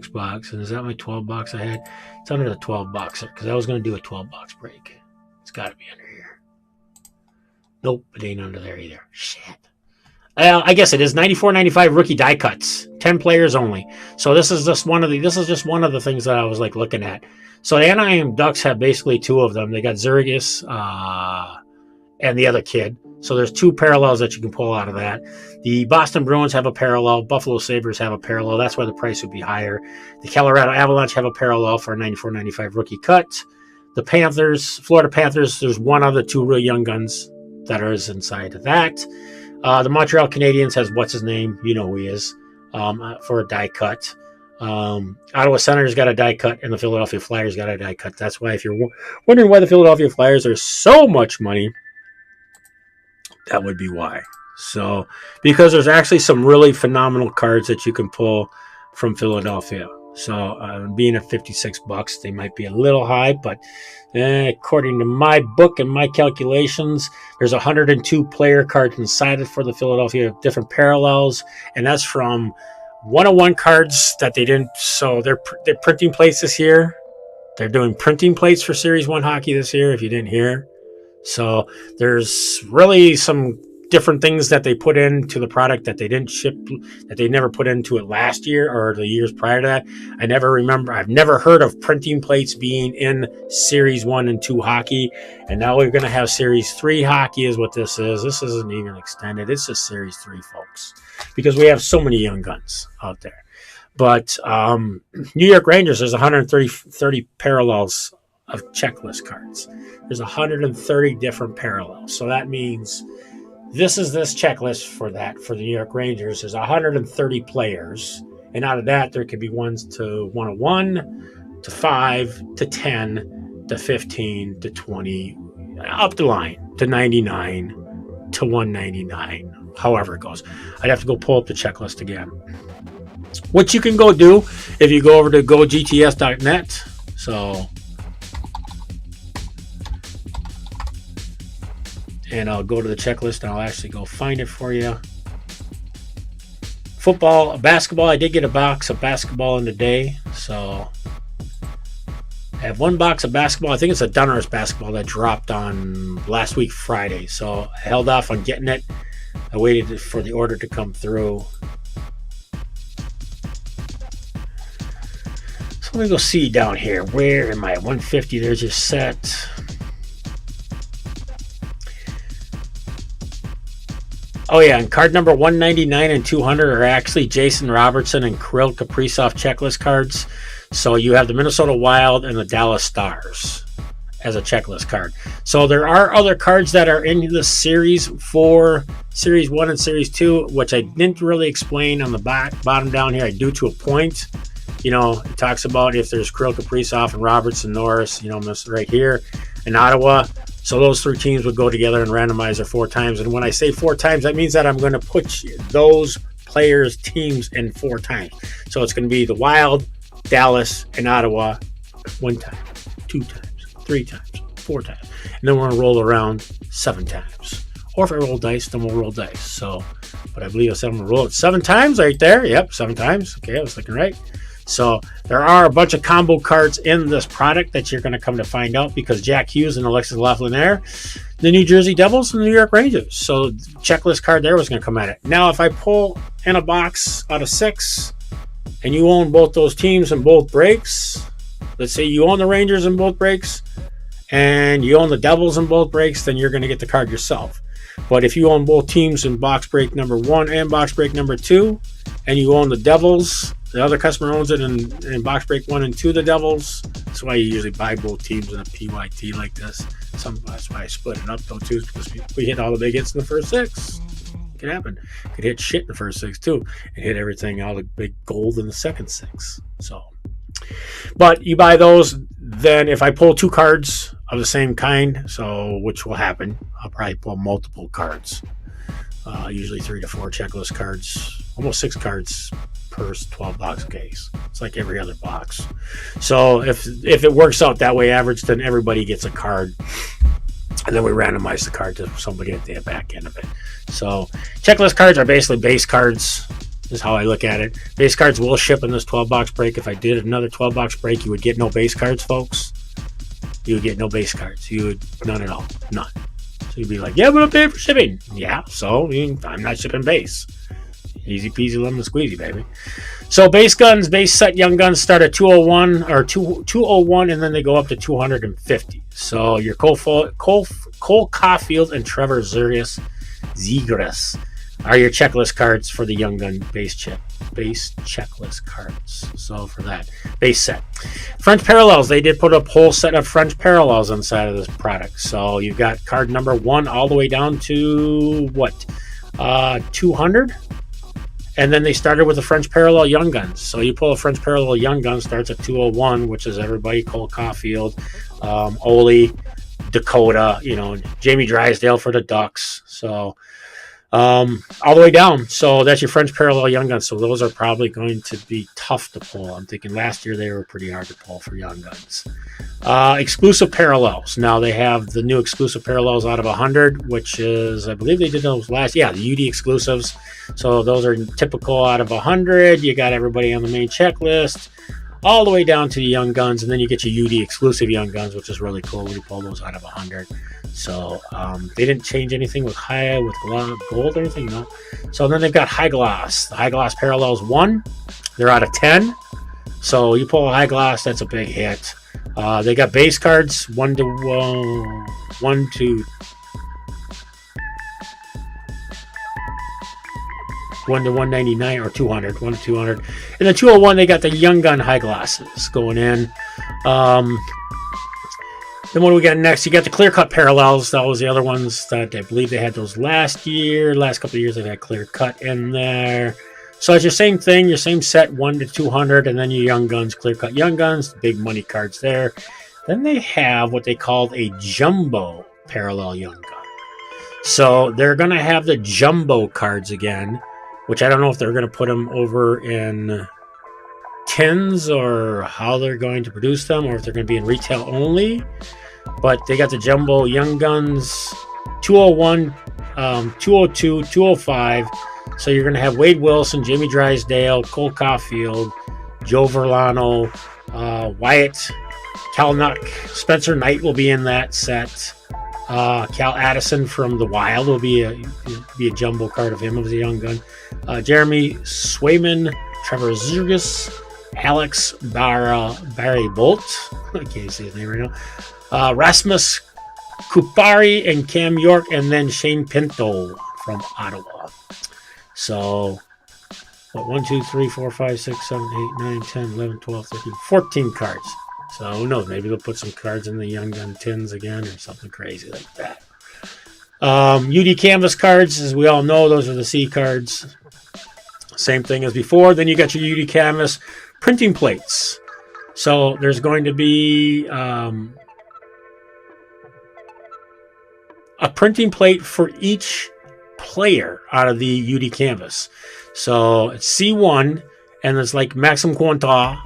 box. And is that my 12 box I had? It's under the 12 boxer because I was going to do a 12 box break. It's got to be under here. Nope, it ain't under there either. Shit. I guess it is 94-95 rookie die cuts, 10 players only. So this is just one of the things that I was like looking at. So the Anaheim Ducks have basically 2 of them. They got Zergus and the other kid. So there's 2 parallels that you can pull out of that. The Boston Bruins have a parallel. Buffalo Sabres have a parallel. That's why the price would be higher. The Colorado Avalanche have a parallel for a 94-95 rookie cut. The Florida Panthers, there's one other 2 real young guns that are inside of that. The Montreal Canadiens has what's his name? You know who he is, for a die cut. Ottawa Senators got a die cut, and the Philadelphia Flyers got a die cut. That's why if you're wondering why the Philadelphia Flyers are so much money, that would be why. So, because there's actually some really phenomenal cards that you can pull from Philadelphia. So, being at $56, they might be a little high, but according to my book and my calculations, there's 102 player cards inside it for the Philadelphia, different parallels, and that's from 101 cards that they didn't. So, they're printing plates this year. They're doing printing plates for Series 1 hockey this year, if you didn't hear. So there's really some different things that they put into the product that they didn't ship, that they never put into it last year or the years prior to that. I've never heard of printing plates being in Series 1 and 2 hockey. And now we're going to have Series 3 hockey is what this is. This isn't even extended. It's just Series 3, folks, because we have so many young guns out there. But New York Rangers, there's 130 parallels of checklist cards. There's 130 different parallels. So that means this is this checklist for the New York Rangers. There's 130 players. And out of that, there could be ones to 101, to 5, to 10, to 15, to 20, up the line, to 99, to 199, however it goes. I'd have to go pull up the checklist again. What you can go do if you go over to gogts.net. So, and I'll go to the checklist and I'll actually go find it for you. Football, basketball. I did get a box of basketball in the day. So I have one box of basketball. I think it's a Dunner's basketball that dropped on last week, Friday. So I held off on getting it. I waited for the order to come through. So let me go see down here. Where am I? 150. There's your set. Oh, yeah, and card number 199 and 200 are actually Jason Robertson and Kirill Kaprizov checklist cards. So you have the Minnesota Wild and the Dallas Stars as a checklist card. So there are other cards that are in the series for Series 1 and Series 2, which I didn't really explain on the bottom down here. I do to a point. You know, it talks about if there's Kirill Kaprizov and Robertson, Norris, you know, right here in Ottawa. So those three teams would go together and randomize it 4 times. And when I say 4 times, that means that I'm going to put those players' teams in 4 times. So it's going to be the Wild, Dallas, and Ottawa 1 time, 2 times, 3 times, 4 times. And then we're going to roll around 7 times. Or if I roll dice, then we'll roll dice. So, but I believe I said I'm going to roll it 7 times right there. Yep, 7 times. Okay, I was looking right. So there are a bunch of combo cards in this product that you're going to come to find out because Jack Hughes and Alexis Lafreniere, the New Jersey Devils and the New York Rangers. So checklist card there was going to come at it. Now, if I pull in a box out of 6 and you own both those teams in both breaks, let's say you own the Rangers in both breaks and you own the Devils in both breaks, then you're going to get the card yourself. But if you own both teams in box break number 1 and box break number 2 and you own the Devils, the other customer owns it in box break 1 and 2, the Devils. That's why you usually buy both teams in a PYT like this. That's why I split it up though too, because we hit all the big hits in the first 6. Could happen. Could hit shit in the first 6 too, and hit everything, all the big gold in the second 6. So, but you buy those. Then if I pull 2 cards of the same kind, so which will happen, I'll probably pull multiple cards. Usually 3 to 4 checklist cards, almost 6 cards per 12 box case. It's like every other box. So if it works out that way average, then everybody gets a card, and then we randomize the card to somebody at the back end of it. So checklist cards are basically base cards, is how I look at it. Base cards will ship in this 12 box break. If I did another 12 box break, you would get no base cards, folks. You would get no base cards. You would none at all. None. So you'd be like, yeah, but I'm paying for shipping. Yeah, so I'm not shipping base. Easy peasy lemon squeezy, baby. So base guns, base set young guns start at 201 or 201, and then they go up to 250. So your Cole Caulfield and Trevor Zegras are your checklist cards for the young gun base checklist cards. So for that base set, French parallels, they did put a whole set of French parallels inside of this product. So you've got card number 1 all the way down to 200. And then they started with the French parallel young guns. So you pull a French parallel young gun, starts at 201, which is everybody: Cole Caulfield, Ole, Dakota, Jamie Drysdale for the Ducks. So all the way down. So that's your French parallel young guns. So those are probably going to be tough to pull. I'm thinking last year they were pretty hard to pull for young guns. Exclusive parallels. Now they have the new exclusive parallels out of 100, which is, I believe they did those last. Yeah, the UD exclusives. So those are typical out of 100. You got everybody on the main checklist, all the way down to the young guns, and then you get your UD exclusive young guns, which is really cool when you pull those out of 100. So they didn't change anything with gold or anything, no. So then they've got high gloss. The high gloss parallels 1. They're out of 10. So you pull a high gloss, that's a big hit. They got base cards 1 to 199 or 200, 1 to 200. And then 201, they got the young gun high glosses going in. Then what do we got next? You got the clear cut parallels. That was the other ones that I believe they had those last year. Last couple of years they've had clear cut in there. So it's your same thing, your same set, 1 to 200, and then your Young Guns, clear cut Young Guns, big money cards there. Then they have what they called a jumbo parallel Young Gun. So they're going to have the jumbo cards again, which I don't know if they're going to put them over in tins or how they're going to produce them, or if they're going to be in retail only. But they got the jumbo Young Guns 201, 202, 205. So you're going to have Wade Wilson, Jamie Drysdale, Cole Caulfield, Joe Verlano, Wyatt Kalnuck, Spencer Knight will be in that set. Cal Addison from the Wild will be a jumbo card of him as a Young Gun. Jeremy Swayman, Trevor Zergus, Alex Barry Bolt, I can't say his name right now. Rasmus Kupari and Cam York, and then Shane Pinto from Ottawa. So, 1, 2, 3, 4, 5, 6, 7, 8, 9, 10, 11, 12, 13, 14 cards. So, who knows? Maybe they'll put some cards in the Young Gun tins again or something crazy like that. UD Canvas cards, as we all know, those are the C cards. Same thing as before. Then you got your UD Canvas printing plates. So, there's going to be a printing plate for each player out of the UD Canvas. So it's C1, and it's like Maxim Quanta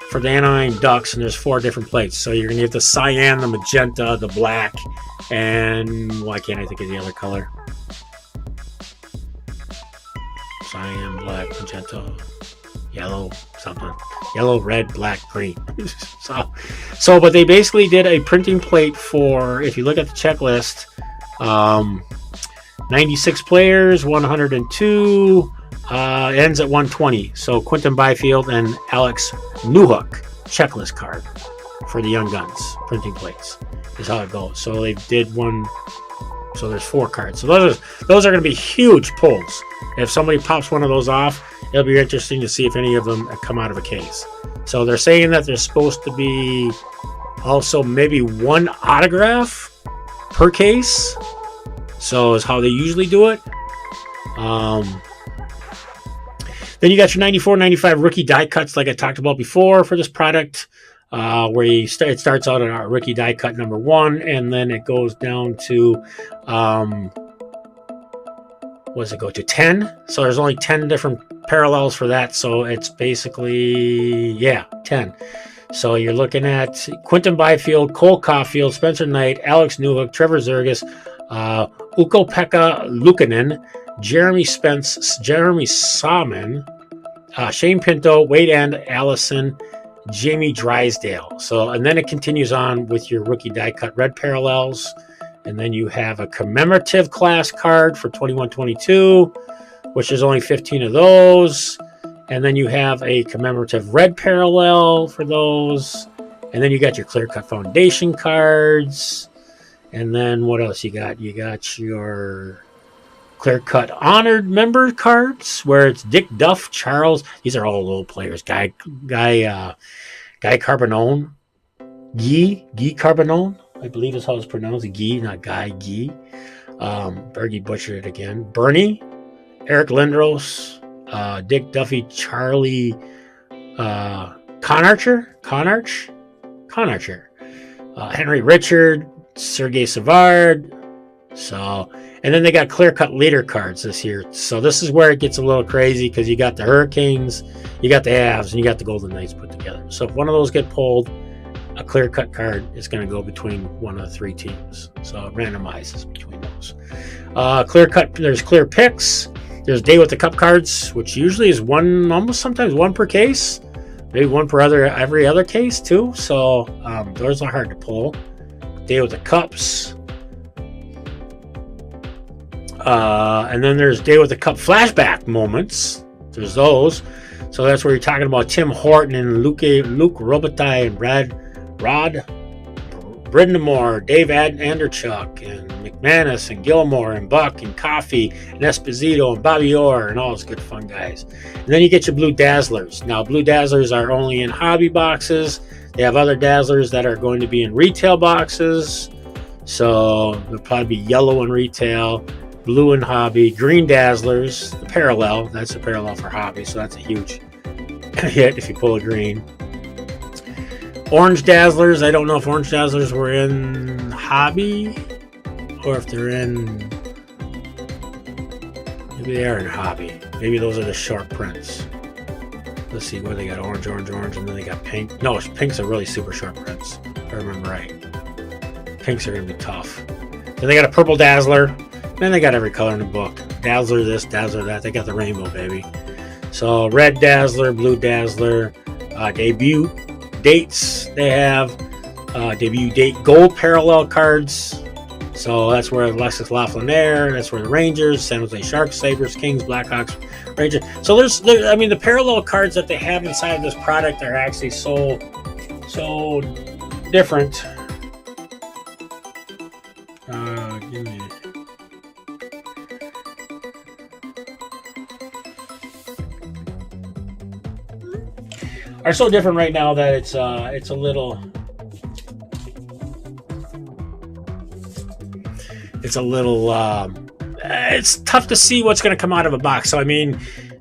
for the Anaheim Ducks, and there's 4 different plates. So you're going to get the cyan, the magenta, the black, and why can't I think of the other color? Cyan, black, magenta, yellow, something. Yellow, red, black, green. But they basically did a printing plate for, if you look at the checklist, 96 players, 102, ends at 120. So Quinton Byfield and Alex Newhook checklist card for the Young Guns printing plates is how it goes. So they did one. So there's 4 cards. So those are going to be huge pulls. If somebody pops one of those off, it'll be interesting to see if any of them come out of a case. So they're saying that there's supposed to be also maybe 1 autograph per case. So is how they usually do it. Then you got your 94, 95 rookie die cuts, like I talked about before for this product, where it starts out at our rookie die cut number 1, and then it goes down to, what does it go to? 10. So there's only 10 different parallels for that. So it's basically, 10. So you're looking at Quinton Byfield, Cole Caulfield, Spencer Knight, Alex Newhook, Trevor Zergus, Ukko-Pekka Luukkonen, Jeremy Salmon, Shane Pinto, Wade and Allison, Jamie Drysdale. So, and then it continues on with your rookie die cut red parallels. And then you have a commemorative class card for 21-22, which is only 15 of those. And then you have a commemorative red parallel for those. And then you got your clear cut foundation cards. And then what else you got? You got your clear cut honored member cards, where it's Dick Duff, Charles. These are all little players. Guy Carbonone, Guy Carbonone, I believe is how it's pronounced. Guy, not Guy. Guy. Bergie butchered it again. Bernie, Eric Lindros, Dick Duffy, Charlie, Conarcher, Henry Richard, Sergei Savard. So, and then they got clear cut leader cards this year. So this is where it gets a little crazy, because you got the Hurricanes, you got the Avs, and you got the Golden Knights put together. So if one of those get pulled, a clear cut card is going to go between one of the 3 teams. So it randomizes between those. Clear cut, there's clear picks. There's Day with the Cup cards, which usually is one, almost sometimes one per case, maybe one per every other case too. So those are hard to pull. Day with the Cups. And then there's Day with the Cup flashback moments. There's those. So that's where you're talking about Tim Horton and Luke Robitaille and Rod Brindamore, Dave Anderchuk, and McManus, and Gilmore, and Buck, and Coffee, and Esposito, and Bobby Orr, and all those good fun guys. And then you get your Blue Dazzlers. Now, Blue Dazzlers are only in hobby boxes. They have other Dazzlers that are going to be in retail boxes. So there'll probably be yellow in retail, blue in hobby, green Dazzlers, the parallel. That's a parallel for hobby, so that's a huge hit if you pull a green. Orange Dazzlers. I don't know if orange Dazzlers were in hobby or if they're in. Maybe they are in hobby. Maybe those are the short prints. Let's see where they got orange, and then they got pink. No, pinks are really super short prints, if I remember right. Pinks are going to be tough. Then they got a purple Dazzler. Then they got every color in the book. Dazzler this, Dazzler that. They got the rainbow, baby. So red Dazzler, blue Dazzler, debut dates they have. Debut date gold parallel cards. So that's where Alexis Lafreniere, that's where the Rangers, San Jose Sharks, Sabres, Kings, Blackhawks, Rangers. So I mean, the parallel cards that they have inside of this product are actually so different. Give me. Are so different right now that it's a little. It's tough to see what's going to come out of a box. So I mean,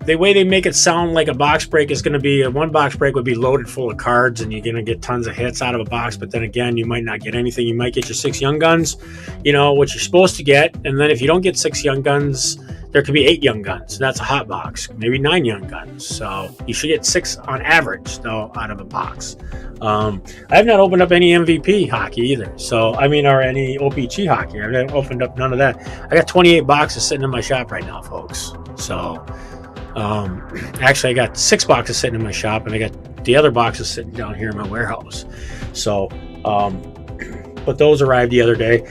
the way they make it sound like a box break is going to be one box break would be loaded full of cards, and you're going to get tons of hits out of a box. But then again, you might not get anything. You might get your 6 Young Guns, what you're supposed to get. And then if you don't get 6 Young Guns, there could be 8 Young Guns. That's a hot box. Maybe 9 Young Guns. So you should get 6 on average, though, out of a box. I have not opened up any MVP hockey either. So, or any O-Pee-Chee hockey. I've not opened up none of that. I got 28 boxes sitting in my shop right now, folks. So, actually, I got 6 boxes sitting in my shop, and I got the other boxes sitting down here in my warehouse. So, but those arrived the other day.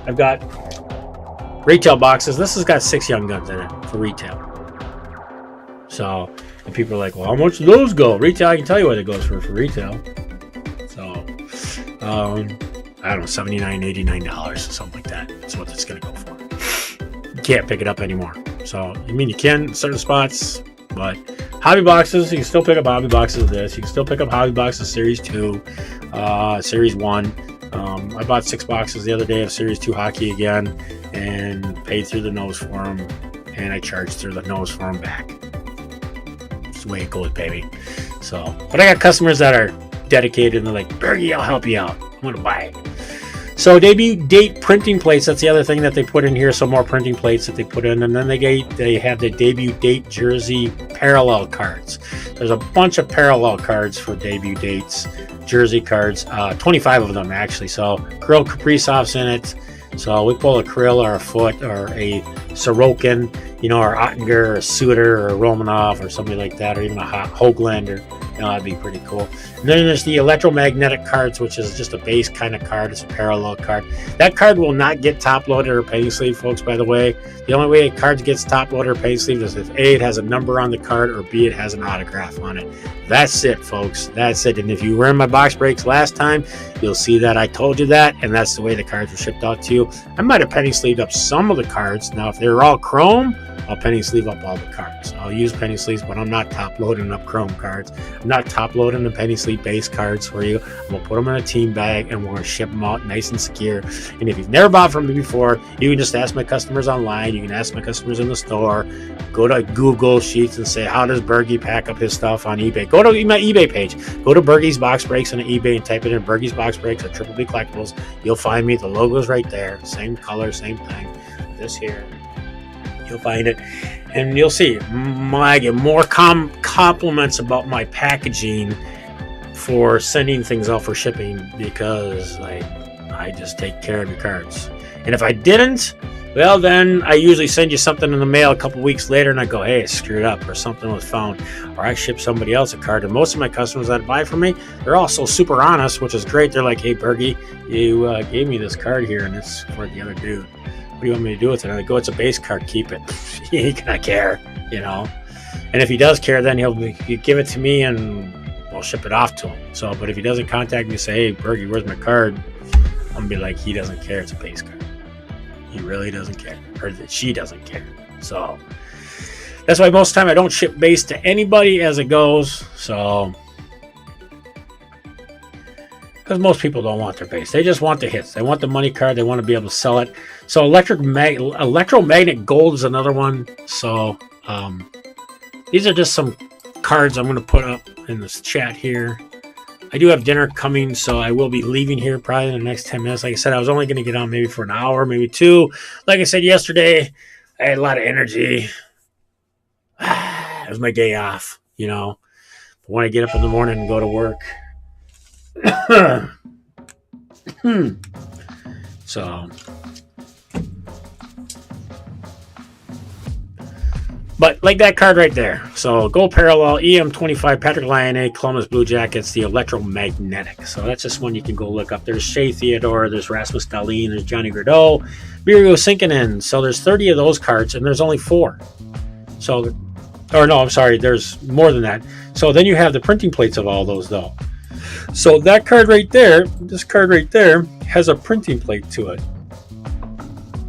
I've got retail boxes. This has got 6 Young Guns in it for retail. So, and people are like, well, how much do those go? Retail, I can tell you what it goes for retail. So, I don't know, $79, $89, something like that. That's what it's going to go for. You can't pick it up anymore. So, you can in certain spots, but hobby boxes, you can still pick up hobby boxes of this. You can still pick up hobby boxes Series 2, Series 1. I bought 6 boxes the other day of Series 2 hockey again and paid through the nose for them, and I charged through the nose for them back. It's the way it goes, baby. So, but I got customers that are dedicated and they're like, Bergie, I'll help you out. I'm going to buy it. So debut date printing plates, that's the other thing that they put in here. So more printing plates that they put in. And then they have the debut date jersey parallel cards. There's a bunch of parallel cards for debut dates, jersey cards, 25 of them actually. So Kirill Kaprizov's in it. So we pull a Kirill or a Foot or a Sorokin, or Ottinger or a Suter or a Romanov or somebody like that, or even a Hoagland, or that'd be pretty cool. And then there's the electromagnetic cards, which is just a base kind of card. It's a parallel card. That card will not get top loaded or penny sleeve, folks, by the way. The only way a card gets top loaded or penny sleeve is if A, it has a number on the card, or B, it has an autograph on it. That's it, folks. That's it. And if you were in my box breaks last time, you'll see that I told you that, and that's the way the cards were shipped out to you. I might have penny sleeved up some of the cards. Now, if they're all chrome, I'll penny sleeve up all the cards. I'll use penny sleeves, but I'm not top loading up chrome cards. I'm not top loading the penny sleeve base cards for you. I'm going to put them in a team bag and we're going to ship them out nice and secure. And if you've never bought from me before, you can just ask my customers online. You can ask my customers in the store. Go to Google Sheets and say, how does Bergie pack up his stuff on eBay? Go to my eBay page. Go to Bergie's Box Breaks on eBay and type it in Bergie's Box Breaks or B Collectibles. You'll find me. The logo's right there. Same color, same thing. This here. You'll find it, and you'll see I get more compliments about my packaging for sending things out for shipping, because I just take care of your cards. And if I didn't, well, then I usually send you something in the mail a couple weeks later, and I go, hey, it's screwed up, or something was found, or I ship somebody else a card. And most of my customers that buy from me, they're also super honest, which is great. They're like, hey, Bergie, you gave me this card here, and it's for the other dude. What do you want me to do with it? And I go, it's a base card, keep it. He ain't gonna care, And if he does care, then he'll give it to me and I'll ship it off to him. So, but if he doesn't contact me and say, hey, Bergie, where's my card? I'm gonna be like, he doesn't care, it's a base card. He really doesn't care. Or that she doesn't care. So that's why most of the time I don't ship base to anybody as it goes. So because most people don't want their base. They just want the hits. They want the money card. They want to be able to sell it. So electromagnet gold is another one. So these are just some cards I'm going to put up in this chat here. I do have dinner coming, so I will be leaving here probably in the next 10 minutes. Like I said, I was only going to get on maybe for an hour, maybe 2. Like I said yesterday, I had a lot of energy. It was my day off, you know. But when I get up in the morning and go to work. So, but like that card right there. So gold parallel, EM25, Patrick Lyon, Columbus Blue Jackets, the electromagnetic. So that's just one you can go look up. There's Shea Theodore, there's Rasmus Dahlin, there's Johnny Gradeau, Birgo Sinkinen. So there's 30 of those cards, and there's only 4. So, or no, I'm sorry, there's more than that. So then you have the printing plates of all those, though. So that card right there, this card right there, has a printing plate to it.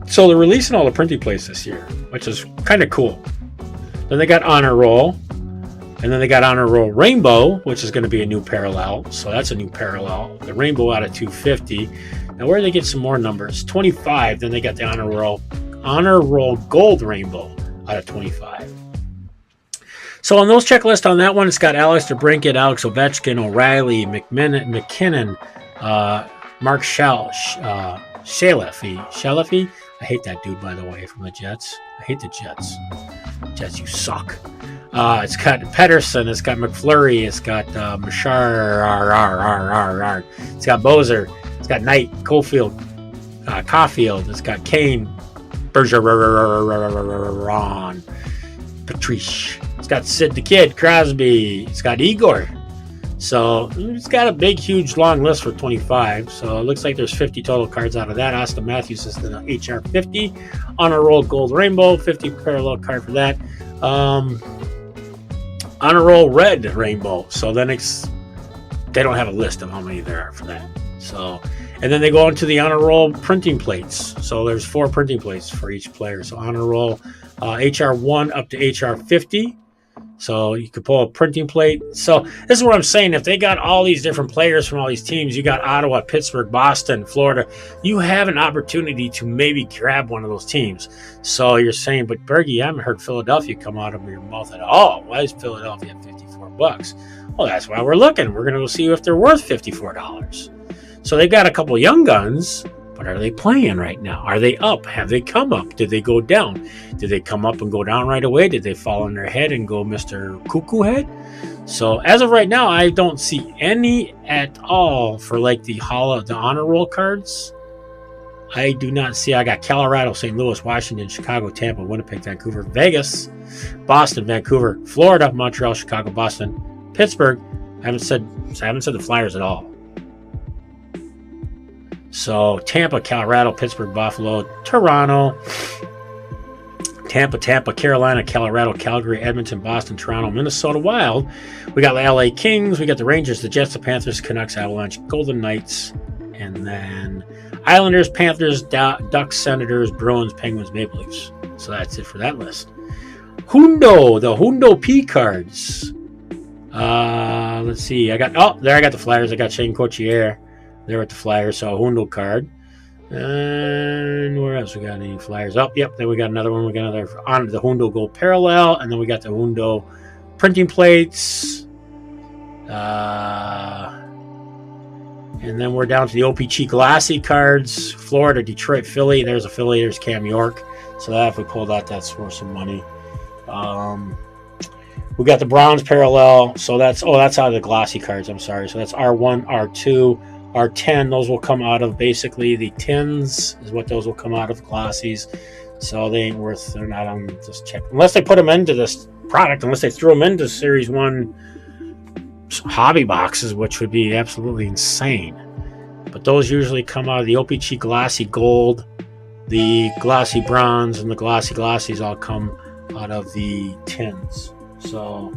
So they're releasing all the printing plates this year, which is kind of cool. Then they got Honor Roll, and then they got Honor Roll Rainbow, which is going to be a new parallel. So that's a new parallel. The Rainbow out of 250. Now where do they get some more numbers? 25. Then they got the Honor Roll Gold Rainbow out of 25. So on those checklists on that one, it's got Alex DeBrincat, Alex Ovechkin, O'Reilly, McKinnon, Mark Shalefi. I hate that dude, by the way, from the Jets. I hate the Jets. Jets, you suck. It's got Pedersen. It's got McFlurry. It's got Machar. It's got Bozer. It's got Knight, Caulfield. It's got Kane, Bergeron, Patrice. It's got Sid the Kid, Crosby. It's got Igor. So it's got a big, huge, long list for 25. So it looks like there's 50 total cards out of that. Austin Matthews is the HR 50. Honor Roll Gold Rainbow, 50 parallel card for that. Honor Roll Red Rainbow. So then they don't have a list of how many there are for that. So, and then they go into the Honor Roll printing plates. So there's 4 printing plates for each player. So Honor Roll HR1 up to HR 50. So you could pull a printing plate. So this is what I'm saying. If they got all these different players from all these teams, you got Ottawa, Pittsburgh, Boston, Florida, you have an opportunity to maybe grab one of those teams. So you're saying, but Bergie, I haven't heard Philadelphia come out of your mouth at all. Why is Philadelphia at $54? Well, that's why we're looking. We're going to go see if they're worth $54. So they got a couple young guns. But are they playing right now? Are they up? Have they come up? Did they go down? Did they come up and go down right away? Did they fall on their head and go Mr. Cuckoo Head? So as of right now, I don't see any at all for like the Honor Roll cards. I do not see. I got Colorado, St. Louis, Washington, Chicago, Tampa, Winnipeg, Vancouver, Vegas, Boston, Vancouver, Florida, Montreal, Chicago, Boston, Pittsburgh. I haven't said the Flyers at all. So Tampa, Colorado, Pittsburgh, Buffalo, Toronto, Tampa, Carolina, Colorado, Calgary, Edmonton, Boston, Toronto, Minnesota Wild. We got the LA Kings, we got the Rangers, the Jets, the Panthers, Canucks, Avalanche, Golden Knights, and then Islanders, Panthers, Ducks, Senators, Bruins, Penguins, Maple Leafs. So that's it for that list. The Hundo P cards. Let's see. I got the Flyers. I got Shane Cochier. There at the Flyers, so a Hundo card. And where else we got any Flyers? Then we got another one. We got another on the Hundo Gold Parallel, and then we got the Hundo printing plates. And then we're down to the O-Pee-Chee Glassy cards. Florida, Detroit, Philly. There's a Philly. There's Cam York. So that if we pull that, that's worth some money. We got the Browns Parallel. So that's out of the Glossy cards. I'm sorry. So that's R1, R2. R10, those will come out of basically the tins is what those will come out of, Glossies. So they're not on this check. Unless they put them into this product, unless they threw them into Series 1 hobby boxes, which would be absolutely insane. But those usually come out of the O-Pee-Chee Glossy Gold, the Glossy Bronze, and the Glossy Glossies all come out of the tins. So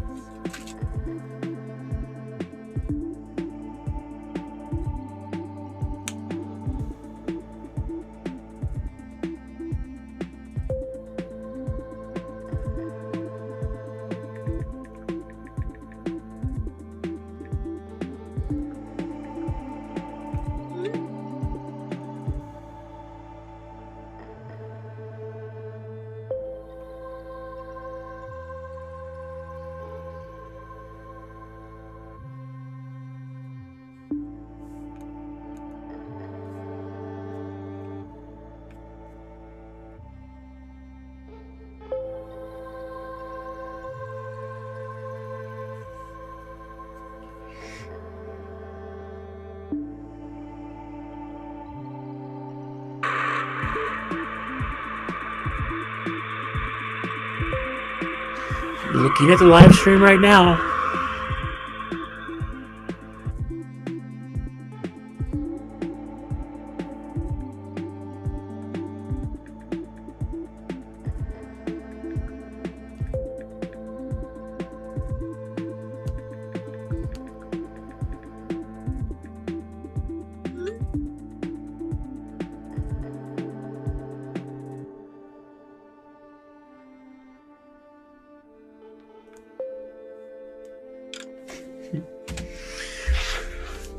Looking at the live stream right now.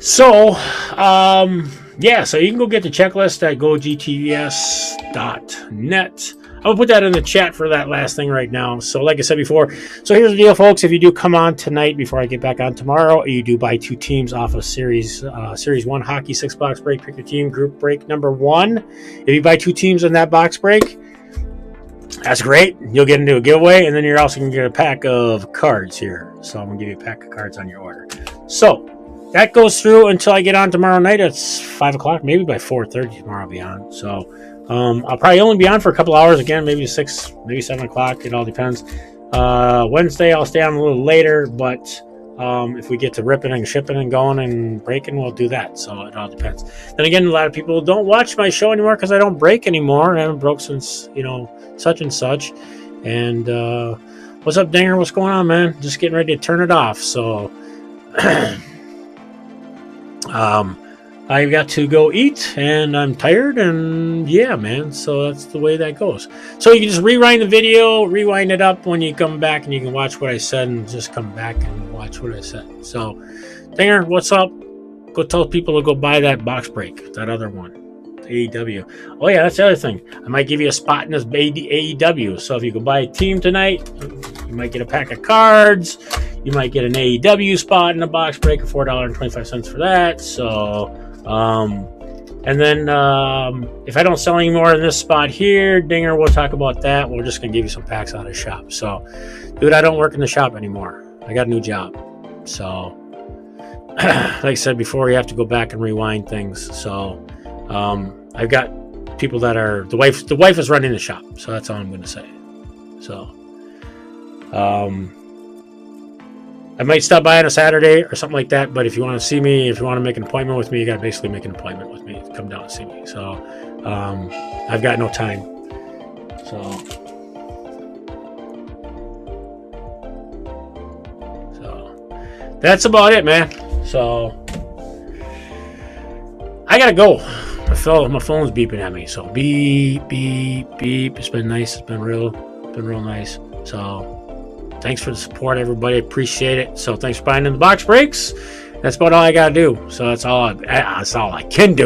So, yeah, so you can go get the checklist at gogts.net. I'll put that in the chat for that last thing right now. So, like I said before, so here's the deal, folks. If you do come on tonight before I get back on tomorrow, you do buy 2 teams off of Series 1 Hockey 6-box break. Pick your team, group break number 1. If you buy 2 teams in that box break, that's great. You'll get into a giveaway, and then you're also going to get a pack of cards here. So, I'm going to give you a pack of cards on your order. So, that goes through until I get on tomorrow night. It's 5 o'clock, maybe by 4:30 tomorrow I'll be on. So I'll probably only be on for a couple hours again, maybe 6, maybe 7 o'clock. It all depends. Wednesday I'll stay on a little later, but if we get to ripping and shipping and going and breaking, we'll do that. So it all depends. Then again, a lot of people don't watch my show anymore because I don't break anymore. I haven't broke since, such and such. And what's up, Dinger? What's going on, man? Just getting ready to turn it off. So I've got to go eat, and I'm tired, and yeah, man, so that's the way that goes. So you can just rewind the video, rewind it up when you come back, and you can watch what I said, and just come back and watch what I said. So, Dinger, what's up? Go tell people to go buy that box break, that other one, AEW. Oh, yeah, that's the other thing. I might give you a spot in this AEW, so if you go buy a team tonight, you might get a pack of cards. You might get an AEW spot in a box break of $4.25 for that. So, and then if I don't sell any more in this spot here, Dinger, we'll talk about that. We're just going to give you some packs out of the shop. So, dude, I don't work in the shop anymore. I got a new job. So, like I said before, you have to go back and rewind things. So, I've got people that are, the wife is running the shop. So, that's all I'm going to say. So, I might stop by on a Saturday or something like that, but if you want to see me, if you want to make an appointment with me, you got to basically make an appointment with me. Come down and see me. So, I've got no time. So that's about it, man. So, I got to go. My phone's beeping at me. So, beep, beep, beep. It's been nice. It's been real nice. So, thanks for the support, everybody. Appreciate it. So thanks for buying in the box breaks. That's about all I got to do. So that's all I can do.